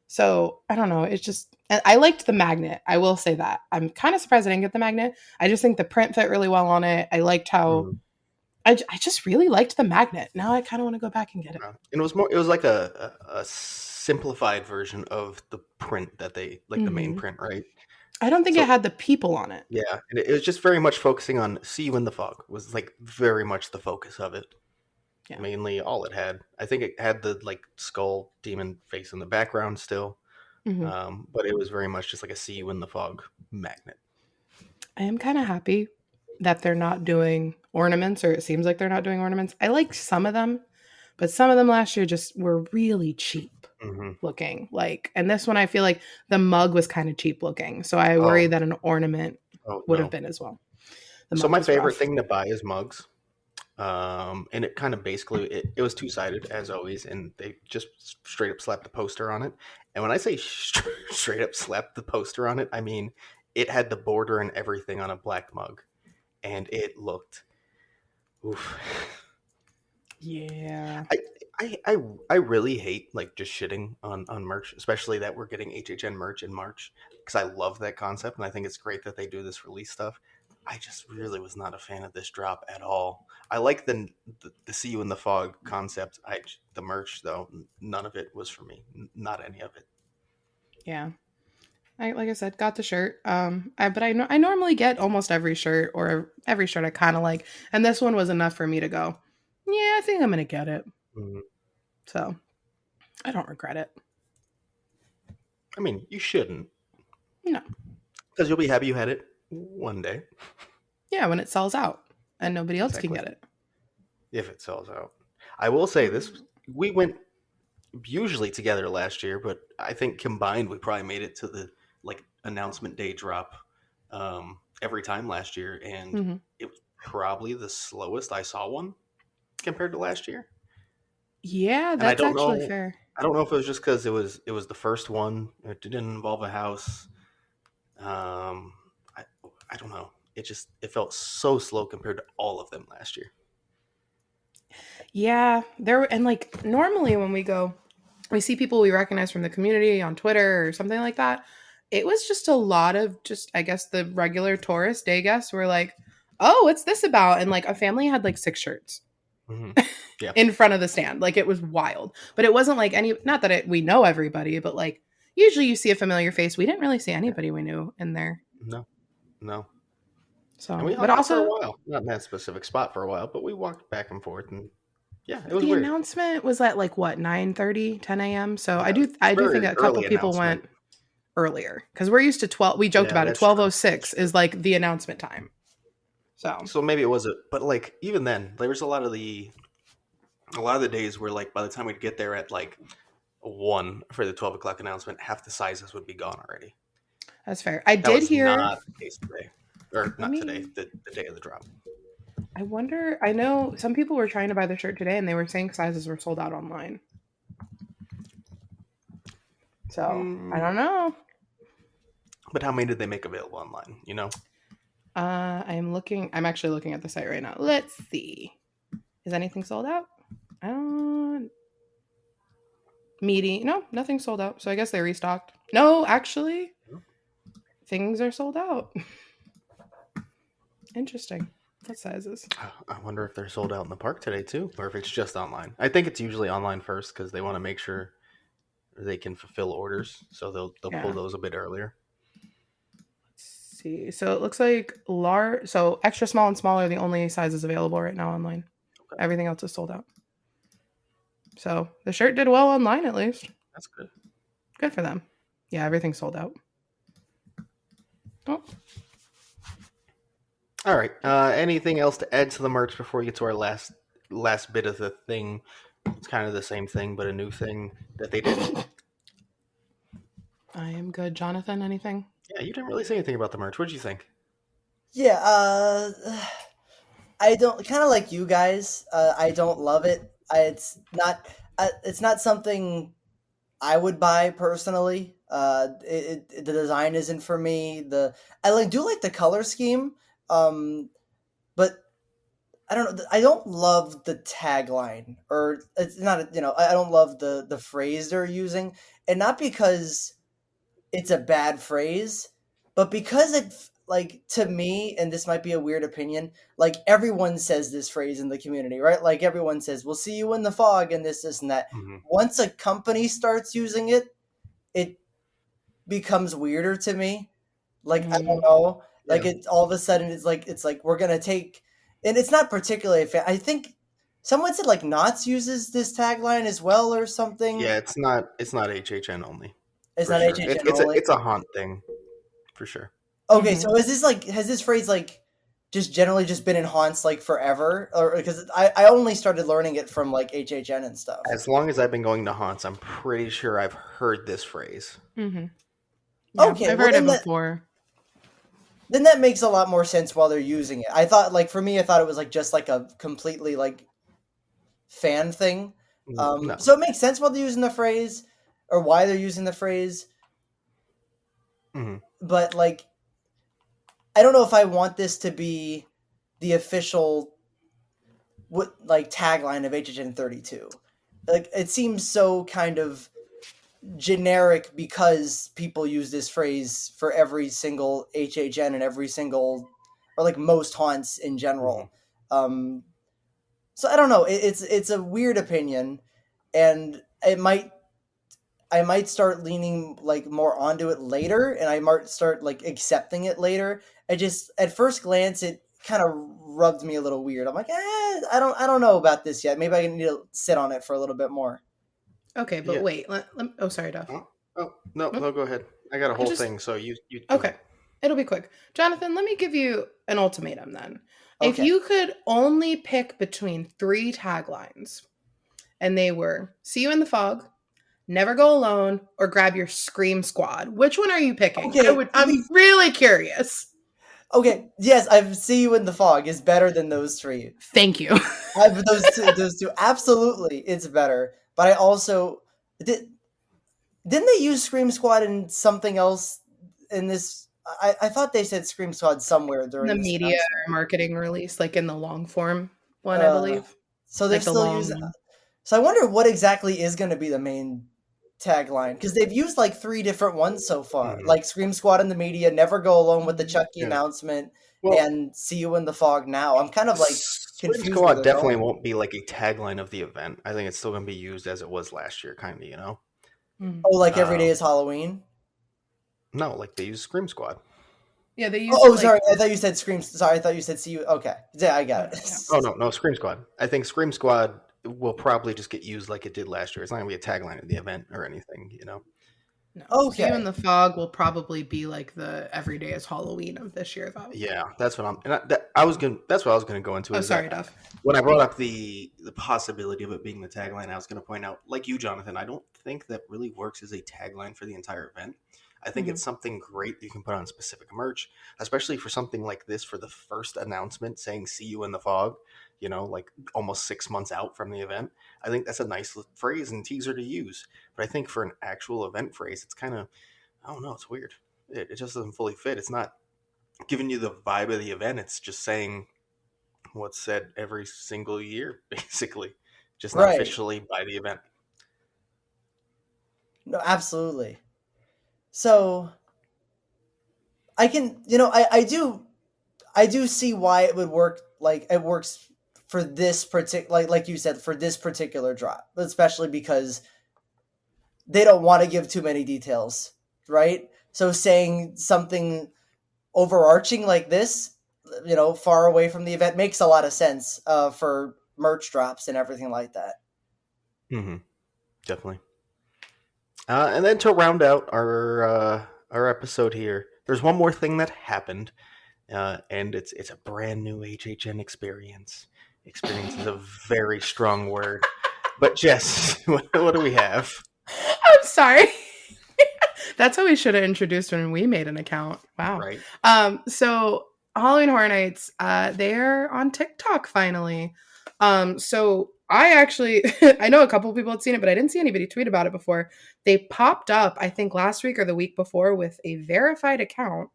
so I don't know. It's just and I liked the magnet. I will say that. I'm kind of surprised I didn't get the magnet. I just think the print fit really well on it. I liked how Mm-hmm. I just really liked the magnet. Now I kind of want to go back and get it. And it was more. It was like a simplified version of the print that they like the main Hmm. print, right? I don't think it So had the people on it. yeah, and it was just very much focusing on "See You in the Fog" was like very much the focus of it. Yeah. Mainly all it had. I think it had the like skull demon face in the background still, Hmm. but it was very much just like a "See You in the Fog" magnet. I am kind of happy that they're not doing ornaments, or it seems like they're not doing ornaments. I like some of them, but some of them last year just were really cheap Mm-hmm. looking. Like, and this one I feel like the mug was kind of cheap looking. So I worry Oh, that an ornament oh would have no. been as well. The So mug my was favorite rough. thing to buy is mugs. And it kind of basically it was two sided as always, and they just straight up slapped the poster on it. And when I say straight up slapped the poster on it, I mean it had the border and everything on a black mug, and it looked. Oof. Yeah. I, I really hate like just shitting on merch, especially that we're getting HHN merch in March because I love that concept and I think it's great that they do this release stuff. I just really was not a fan of this drop at all. I like the see you in the fog concept. The merch though, none of it was for me. Not any of it. Yeah. I like I said, got the shirt. But I know I normally get almost every shirt or every shirt I kind of like, and this one was enough for me to go. Yeah, I think I'm gonna get it. Mhm. So I don't regret it. I mean, you shouldn't No. because you'll be happy you had it one day. Yeah, when it sells out and nobody else can Exactly. get it. If it sells out. I will say this: we went usually together last year, but I think combined we probably made it to the like announcement day drop every time last year, and Mm-hmm. it was probably the slowest I saw one compared to last year. Yeah, And that's actually fair. I don't know if it was just because it was the first one. It didn't involve a house. Um, I I don't know. It felt so slow compared to all of them last year. Yeah, there and like normally when we go, we see people we recognize from the community on Twitter or something like that. It was just a lot of just I guess the regular tourist day guests were like, "Oh, what's this about?" And like a family had like 6 shirts Hmm. Yeah, in front of the stand. Like it was wild. But it wasn't like any not that we know everybody, but like usually you see a familiar face. We didn't really see yeah, anybody we knew in there. no, no. And So, we but hung out for a also while. Not in that specific spot for a while, but we walked back and forth and yeah, it was the weird. announcement was at like what 9:30, 10 a.m. So Yeah, I it's do think very a couple early people announcement. went earlier because we're used to 12. We joked Yeah, about it. that's true. That's 12:06 true. is like the announcement time. So So maybe it was a but like even then, there was a lot of the days where like by the time we'd get there at like 1 for the 12 o'clock announcement, half the sizes would be gone already. that's fair. I That did was hear. not the case today. Or Let not today, me. the day of the drop. I wonder. I know some people were trying to buy the shirt today, and they were saying sizes were sold out online. So I Mm, don't know. but how many did they make available online, you know? I'm looking. I'm actually looking at the site right now. Let's see. Is anything sold out? Meaty. No, nothing sold out. So I guess they restocked. No, actually, things are sold out. Interesting. What sizes? I wonder if they're sold out in the park today too, or if it's just online. I think it's usually online first because they want to make sure they can fulfill orders, so they'll pull Yeah. those a bit earlier. Let's see. So it looks like large. So extra small and small are the only sizes available right now online. Okay, Everything else is sold out. So the shirt did well online at least. that's good. Good for them. Yeah, everything's sold out. Oh, All right. Anything else to add to the merch before we get to our last bit of the thing? It's kind of the same thing, but a new thing that they did. I am good. Jonathan, anything? Yeah, you didn't really say anything about the merch. What did you think? Yeah, I don't kind of like you guys. I don't love it. It's not something I would buy personally. The design isn't for me. I like do like the color scheme, but I don't know. I don't love the tagline, or it's not. I don't love the phrase they're using, and not because it's a bad phrase, but because like to me, and this might be a weird opinion, like everyone says this phrase in the community, right? Like everyone says, "We'll see you in the fog," and this and that. Hmm. Once a company starts using it, it becomes weirder to me. Like I don't Mm, know, like Yeah, it all of a sudden it's like we're gonna take, and it's not particularly a fan. I think someone said like Knots uses this tagline as well or something. yeah. It's not HHN only It's for not sure. HHN only. It's a haunt thing for sure. Okay, mm-hmm. so is this like has this phrase like just generally just been in haunts like forever, or because I only started learning it from like HHN and stuff. As long as I've been going to haunts, I'm pretty sure I've heard this phrase. Mm-hmm. Yeah, Okay, I've well heard it before. then that makes a lot more sense while they're using it. I thought like for me, I thought it was like just like a completely like fan thing. No. So it makes sense while they're using the phrase or why they're using the phrase. Mm-hmm. But like, I don't know if I want this to be the official what like tagline of HHN 32. Like it seems so kind of generic because people use this phrase for every single HHN and every single or like most haunts in general. So I don't know. It's a weird opinion, and I might start leaning like more onto it later, and I might start like accepting it later. I just at first glance it kind of rubbed me a little weird. I'm like, I don't know about this yet. Maybe I need to sit on it for a little bit more. Okay, but Yeah. wait. Oh, sorry, Duff. Oh no, Nope. no, go ahead. I got a I whole just thing, so you go okay. ahead. It'll be quick. Jonathan, let me give you an ultimatum then. If Okay. you could only pick between 3 taglines, and they were "See you in the fog," "Never go alone," or "Grab your scream squad," which one are you picking? Okay. I'm really curious. Okay. Yes, I see you in the fog is better than those three. Thank you. Those two, absolutely, it's better. But I also didn't they use Scream Squad in something else in this? I thought they said Scream Squad somewhere during The this media announcement. marketing release, like in the long form one, I Uh, believe. so they're Like the still long using. one. So I wonder what exactly is going to be the main tagline because they've used like 3 different ones so far, Mm-hmm. like Scream Squad in the media, Never Go Alone with the Chucky Yeah. announcement, Well, and See You in the Fog now. I'm kind of like Scream confused where Squad they're definitely going. won't be like a tagline of the event. I think it's still going to be used as it was last year, kind of. Mhm. Oh, like every day Um, is Halloween. no, like they use Scream Squad. Yeah, they used Oh, it oh, like sorry. I thought you said Scream. Sorry, I thought you said See You. Okay, yeah, I oh got no, it. yeah. Oh no, Scream Squad. I think Scream Squad will probably just get used like it did last year. It's not going to be a tagline of the event or anything. No. "See you in Okay. the fog" will probably be like the "Every day is Halloween" of this year though. Yeah, that's what I'm. And I was gonna. That's what I was gonna go into. Oh, Is sorry, that Duff. when I brought up the possibility of it being the tagline, I was gonna point out, like you, Jonathan, I don't think that really works as a tagline for the entire event. I think Mhm. it's something great that you can put on specific merch, especially for something like this for the first announcement saying "See you in the fog." Like almost 6 months out from the event. I think that's a nice phrase and teaser to use. But I think for an actual event phrase, it's kind of, I don't know, it's weird. It just doesn't fully fit. It's not giving you the vibe of the event. It's just saying what's said every single year, basically, just not Right. officially by the event. No, absolutely. So I can, I do see why it would work. Like it works for this particular, like you said, for this particular drop, especially because they don't want to give too many details, right? So saying something overarching like this, far away from the event makes a lot of sense for merch drops and everything like that. Mm-hmm. Definitely. And then to round out our episode here, there's one more thing that happened, and it's a brand new HHN experience. Experience is a very strong word, but Jess, what do we have? I'm sorry. That's how we should have introduced when we made an account. Wow. Right? So Halloween Horror Nights, they're on TikTok finally. So I actually I know a couple people had seen it, but I didn't see anybody tweet about it before. They popped up, I think last week or the week before, with a verified account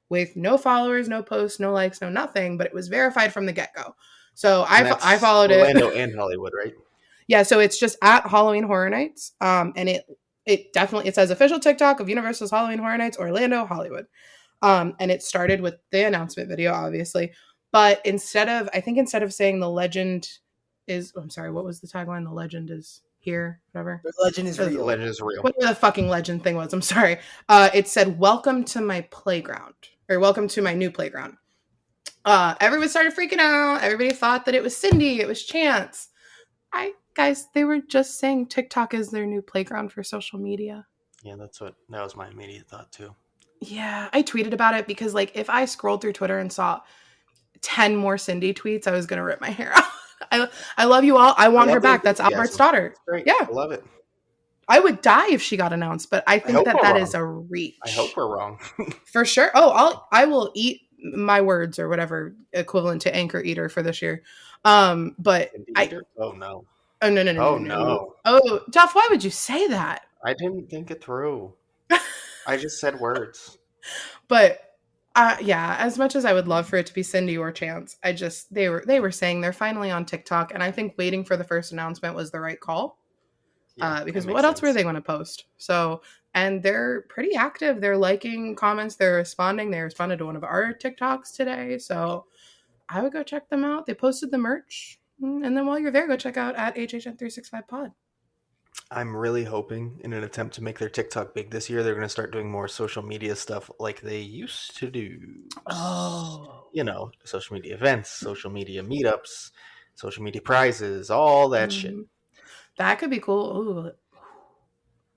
with no followers, no posts, no likes, no nothing, but it was verified from the get-go. So And I that's followed it. Orlando and Hollywood, right? Yeah, so it's just at Halloween Horror Nights. And it definitely it says official TikTok of Universal's Halloween Horror Nights, Orlando, Hollywood. And it started with the announcement video, obviously. But instead of saying the legend is, I'm sorry, what was the tagline? The legend is here, whatever. The legend is The real. legend is real. Whatever the fucking legend thing was, I'm sorry. It said, "Welcome to my playground," or "Welcome to my new playground." Everyone started freaking out. Everybody thought that it was Cindy, it was Chance. Guys, they were just saying TikTok is their new playground for social media. Yeah, that was my immediate thought too. Yeah, I tweeted about it because like if I scrolled through Twitter and saw 10 more Cindy tweets, I was going to rip my hair out. I love you all. I want her back. That's Albert's daughter. It's great. Yeah. I love it. I would die if she got announced, but I think that wrong. is a reach. I hope we're wrong. For sure. Oh, I will eat my words or whatever equivalent to anchor eater for this year. But oh no. Oh no. Oh no. Oh, Jeff, why would you say that? I didn't think it through. I just said words. But yeah, as much as I would love for it to be Cindy or Chance, they were saying they're finally on TikTok, and I think waiting for the first announcement was the right call. Yeah, because what else were they going to post? So, and they're pretty active. They're liking comments. They're responding. They responded to one of our TikToks today. So I would go check them out. They posted the merch. And then while you're there, go check out at HHN365pod. I'm really hoping in an attempt to make their TikTok big this year, they're going to start doing more social media stuff like they used to do. Oh. You know, social media events, social media meetups, social media prizes, all that shit. That could be cool. Ooh.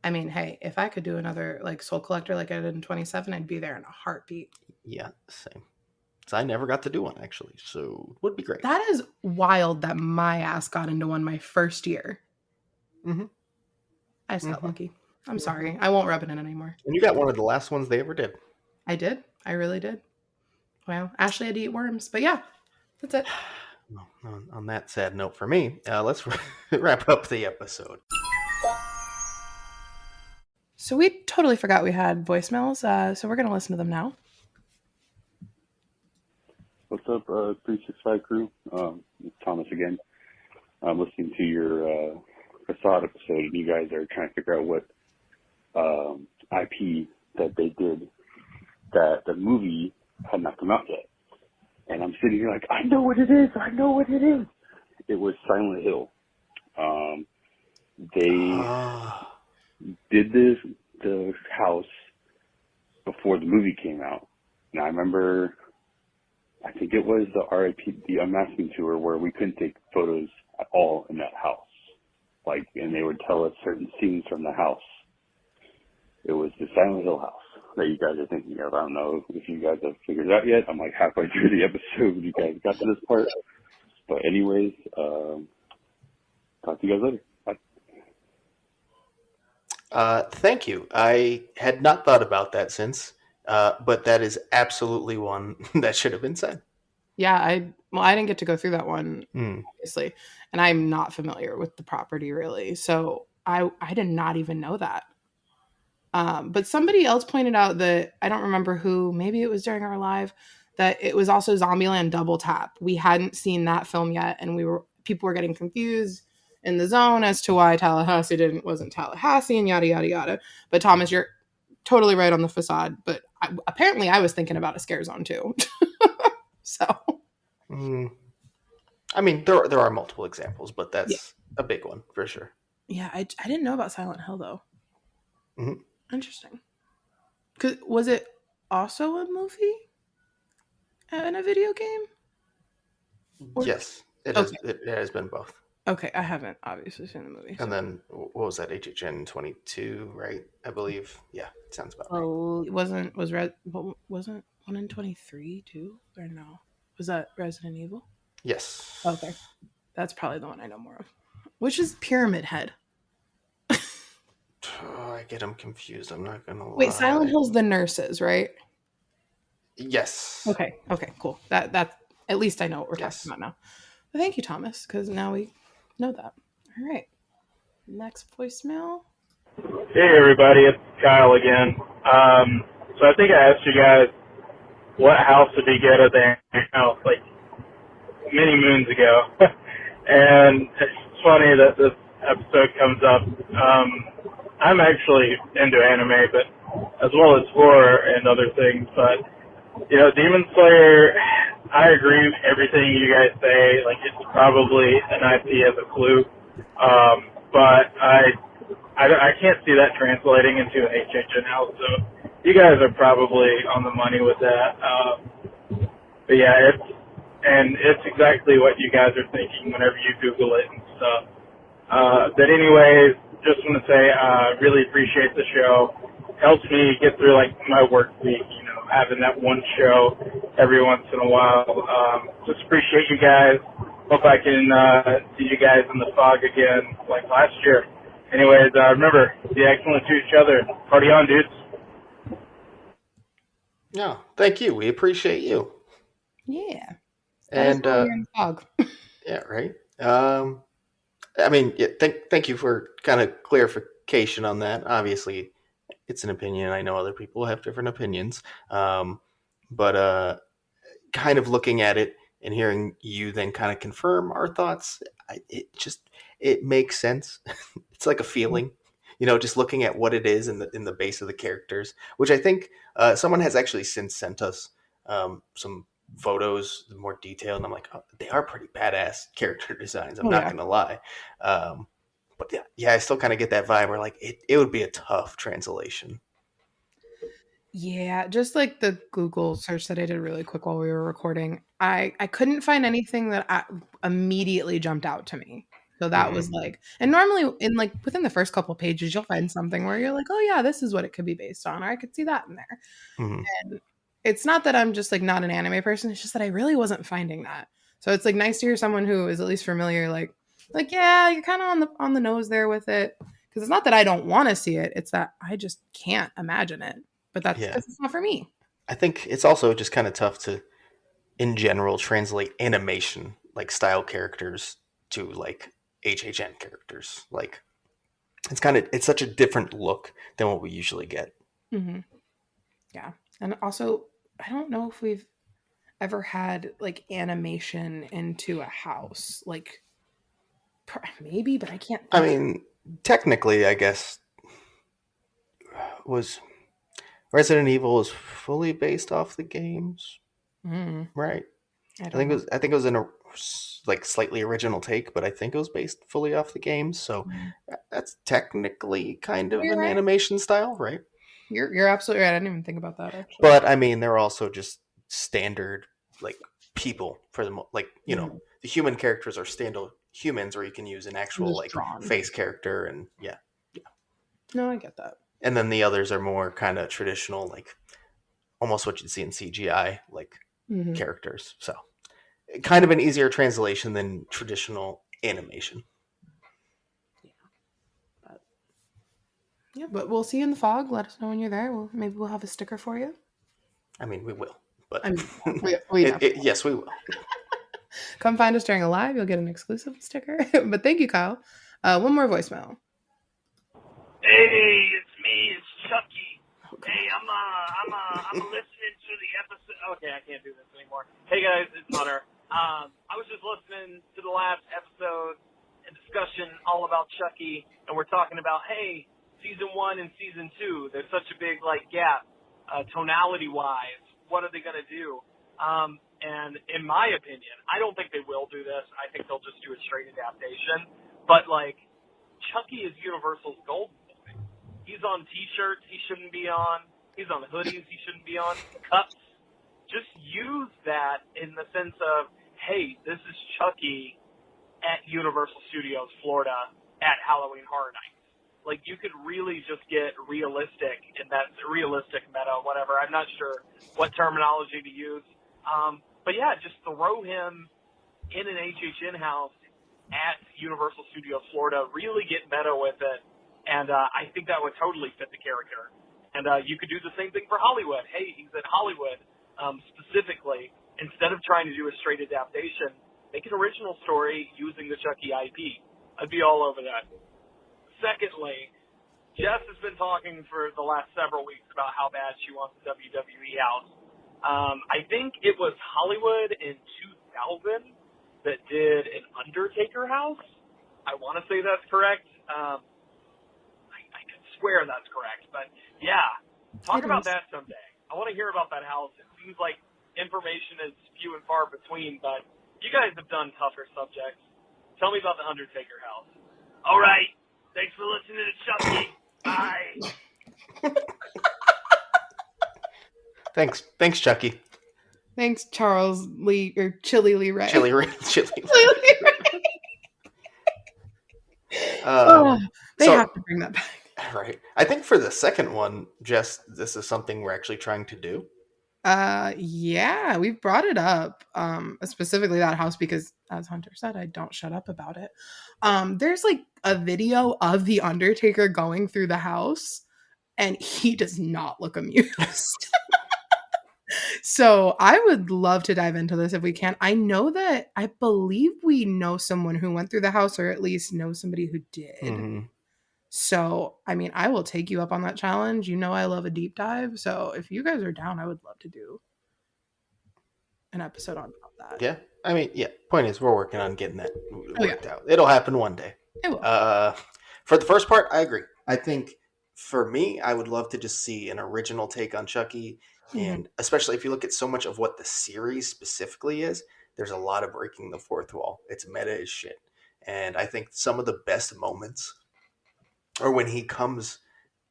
I mean, hey, if I could do another like Soul Collector like I did in 27, I'd be there in a heartbeat. Yeah, same. So I never got to do one actually, so it would be great. That is wild that my ass got into one my first year. Mm-hmm. I just got lucky. I'm sorry. I won't rub it in anymore. And you got one of the last ones they ever did. I did. I really did. Well, Ashley had to eat worms, but yeah, that's it. On that sad note for me, let's wrap up the episode. So we totally forgot we had voicemails, so we're going to listen to them now. What's up, 365 crew? It's Thomas again. I'm listening to your Facade episode, and you guys are trying to figure out what IP that they did that the movie had not come out yet. And I'm sitting here like, I know what it is. It was Silent Hill. They did the house before the movie came out. And I remember, I think it was the RIP, the Unmasking tour, where we couldn't take photos at all in that house. Like, and they would tell us certain scenes from the house. It was the Silent Hill house that you guys are thinking of. I don't know if you guys have figured it out yet. I'm like halfway through the episode. You guys got to this part. But anyways, talk to you guys later. Bye. Thank you. I had not thought about that since, but that is absolutely one that should have been said. Yeah, I didn't get to go through that one, obviously, and I'm not familiar with the property really, so I did not even know that. But somebody else pointed out that, I don't remember who, maybe it was during our live, that it was also Zombieland Double Tap. We hadn't seen that film yet, and people were getting confused in the zone as to why Tallahassee wasn't Tallahassee and yada yada yada. But Thomas, you're totally right on the Facade. But apparently, I was thinking about a scare zone too. So, I mean, there are multiple examples, but that's a big one for sure. Yeah, I didn't know about Silent Hill though. Mm-hmm. Interesting. Was it also a movie and a video game? Yes, it has been both. Okay, I haven't obviously seen the movie. So. And then what was that? HHN 22, right? I believe. Yeah, sounds about right. Wasn't 1 in 23 too, or no? Was that Resident Evil? Yes. Okay, that's probably the one I know more of. Which is Pyramid Head. I get them confused. I'm not gonna lie. Wait, Silent Hill's the nurses, right? Yes. Okay, cool. That at least I know what we're talking about now. But thank you, Thomas, because now we know that. All right. Next voicemail. Hey everybody, it's Kyle again. So I think I asked you guys what house would be good at the house like many moons ago. And it's funny that this episode comes up. I'm actually into anime, but as well as horror and other things. But Demon Slayer, I agree with everything you guys say. Like, it's probably an IP as a fluke. But I can't see that translating into an HHN house. So you guys are probably on the money with that. But yeah, it's exactly what you guys are thinking whenever you Google it and stuff. But anyways, just want to say really appreciate the show. Helps me get through like my work week, having that one show every once in a while. Just appreciate you guys. Hope I can see you guys in the fog again like last year. Anyways, remember, be excellent to each other. Party on, dudes. Yeah, thank you. We appreciate you. Yeah. Let us And know when you're in the fog. yeah, right. I mean, yeah, thank you for kind of clarification on that. Obviously, it's an opinion. I know other people have different opinions. But kind of looking at it and hearing you then kind of confirm our thoughts, it makes sense. It's like a feeling, just looking at what it is in the base of the characters, which I think someone has actually since sent us some photos, more detail, and I'm like, oh, they are pretty badass character designs. I'm Oh, not yeah. gonna lie. But yeah, I still kind of get that vibe where like it would be a tough translation. Yeah, just like the Google search that I did really quick while we were recording, I couldn't find anything that immediately jumped out to me. So that was like, and normally in like within the first couple pages, you'll find something where you're like, oh yeah, this is what it could be based on, or I could see that in there. Mm-hmm. And it's not that I'm just like not an anime person; it's just that I really wasn't finding that. So it's like nice to hear someone who is at least familiar, like yeah, you're kind of on the nose there with it. Because it's not that I don't want to see it; it's that I just can't imagine it. But that's Yeah. because it's not for me. I think it's also just kind of tough to, in general, translate animation like style characters to like HHN characters. Like it's such a different look than what we usually get. Mm-hmm. Yeah, and also I don't know if we've ever had like animation into a house. Like maybe, but I can't. I mean, technically, I guess was Resident Evil is fully based off the games, right? I I don't think it know. was. I think it was in a like slightly original take, but I think it was based fully off the games. So that's technically kind of You're an right. animation style, right? You're absolutely right. I didn't even think about that actually. But I mean, they're also just standard like people for the like the human characters are standard humans, or you can use an actual Just like drawn. face character, and yeah. No, I get that. And then the others are more kind of traditional, like almost what you'd see in CGI, like characters. So kind of an easier translation than traditional animation. Yeah, but we'll see you in the fog. Let us know when you're there. Maybe we'll have a sticker for you. I mean, we will, but I mean, we know. Yes, we will. Come find us during a live. You'll get an exclusive sticker. But thank you, Kyle. One more voicemail. Hey, it's me. It's Chucky. Hey, I'm listening to the episode. Okay, I can't do this anymore. Hey guys, it's Hunter. I was just listening to the last episode and discussion all about Chucky, and we're talking about season 1 and season 2. There's such a big gap, tonality wise. What are they gonna do? And in my opinion, I don't think they will do this. I think they'll just do a straight adaptation. But Chucky is Universal's golden boy. He's on T-shirts he shouldn't be on. He's on hoodies he shouldn't be on. Cups. Just use that in the sense of, hey, this is Chucky at Universal Studios Florida at Halloween Horror Nights. Like, you could really just get realistic in that realistic meta, whatever. I'm not sure what terminology to use. But yeah, just throw him in an HHN house at Universal Studios Florida, really get meta with it, and I think that would totally fit the character. And you could do the same thing for Hollywood. Hey, he's in Hollywood specifically. Instead of trying to do a straight adaptation, make an original story using the Chucky IP. I'd be all over that. Secondly, Jess has been talking for the last several weeks about how bad she wants the WWE house. I think it was Hollywood in 2000 that did an Undertaker house. I want to say that's correct. I could swear that's correct. But, yeah, talk about that someday. I want to hear about that house. It seems like information is few and far between, but you guys have done tougher subjects. Tell me about the Undertaker house. All right. Thanks for listening to Chucky. Bye. Thanks, Chucky. Thanks, Charles Lee or Chili Lee Ray. Chili Ray. They have to bring that back. Right. I think for the second one, Jess, this is something we're actually trying to do. Yeah, we've brought it up. Specifically that house because as Hunter said, I don't shut up about it. There's like a video of the Undertaker going through the house and he does not look amused. So I would love to dive into this if we can. I know that I believe we know someone who went through the house, or at least know somebody who did. Mhm. So, I mean, I will take you up on that challenge. You know, I love a deep dive. So, if you guys are down, I would love to do an episode on that. Yeah. I mean, yeah. Point is, we're working on getting that Oh, yeah. worked out. It'll happen one day. It will. For the first part, I agree. I think for me, I would love to just see an original take on Chucky, and especially if you look at so much of what the series specifically is, there's a lot of breaking the fourth wall. It's meta as shit, and I think some of the best moments are when he comes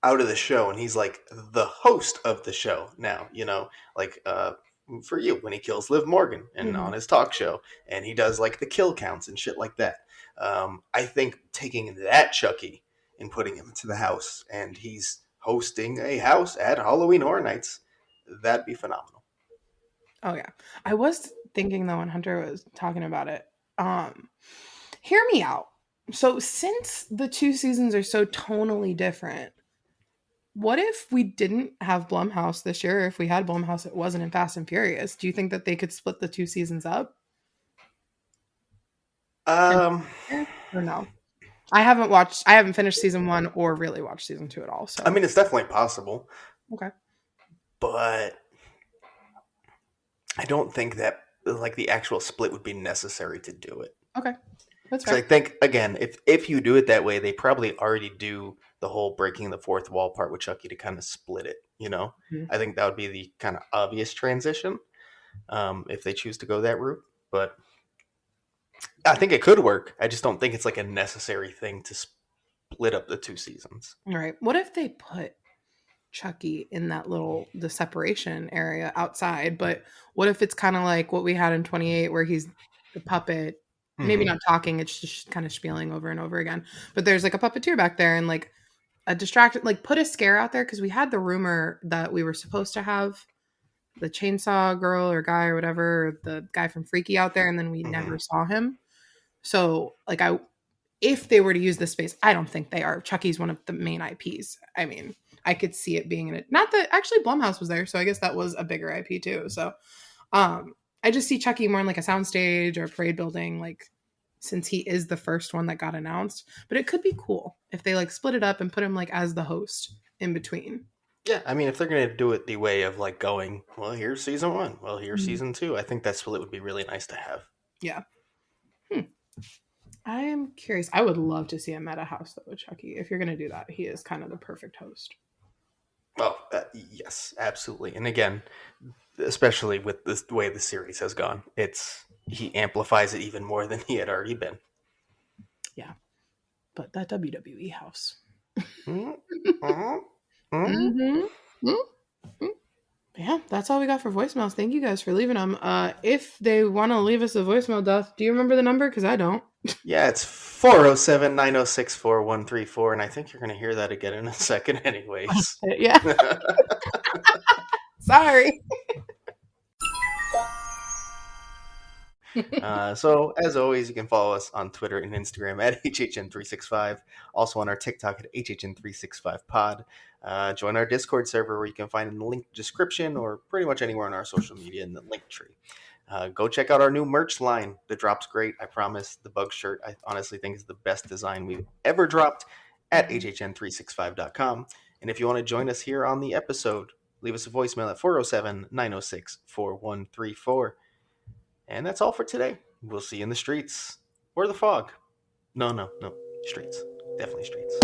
out of the show and he's like the host of the show now, like for you when he kills Liv Morgan and on his talk show and he does like the kill counts and shit like that. I think taking that Chucky and putting him into the house and he's hosting a house at Halloween Horror Nights, that'd be phenomenal. Oh yeah. I was thinking though when Hunter was talking about it, hear me out. So since the two seasons are so tonally different, what if we didn't have Blumhouse this year? Or if we had Blumhouse, it wasn't in Fast and Furious. Do you think that they could split the two seasons up? Um, Or no? I haven't finished season 1 or really watched season 2 at all. So I mean, it's definitely possible. Okay. But I don't think that like the actual split would be necessary to do it. Okay. That's So I right. think again, if you do it that way, they probably already do the whole breaking the fourth wall part with Chucky to kind of split it. I think that would be the kind of obvious transition if they choose to go that route. But I think it could work. I just don't think it's like a necessary thing to split up the two seasons. All right. What if they put Chucky in that the separation area outside, but what if it's kind of like what we had in 28 where he's the puppet, maybe not talking, it's just kind of spieling over and over again, but there's like a puppeteer back there and like a distraction, like put a scare out there, because we had the rumor that we were supposed to have the chainsaw girl or guy or whatever, the guy from Freaky out there, and then we never saw him. So like if they were to use this space, I don't think they are. Chucky's one of the main IPs. I mean, I could see it being in it. Not that actually Blumhouse was there, so I guess that was a bigger IP too. So I just see Chucky more in like a soundstage or a parade building, like since he is the first one that got announced. But it could be cool if they like split it up and put him like as the host in between. Yeah, I mean, if they're going to do it the way of like going, well, here's season 1, well, here's season 2, I think that split would be really nice to have. Yeah. I am curious. I would love to see a meta house though with Chucky. If you're going to do that, he is kind of the perfect host. Oh, yes, absolutely. And again, especially with the way the series has gone, he amplifies it even more than he had already been. Yeah, but that WWE house. Yeah, that's all we got for voicemails. Thank you guys for leaving them. If they want to leave us a voicemail, Duff, do you remember the number? Because I don't. Yeah, it's 407-906-4134, and I think you're going to hear that again in a second anyways. Yeah. Sorry. So, as always, you can follow us on Twitter and Instagram at HHN365. Also on our TikTok at HHN365pod. Join our Discord server where you can find in the link description or pretty much anywhere on our social media in the link tree. Go check out our new merch line. The drop's great, I promise. The bug shirt, I honestly think, is the best design we've ever dropped at HHN365.com. And if you want to join us here on the episode, leave us a voicemail at 407-906-4134. And that's all for today. We'll see you in the streets. Or the fog. No. Streets. Definitely streets.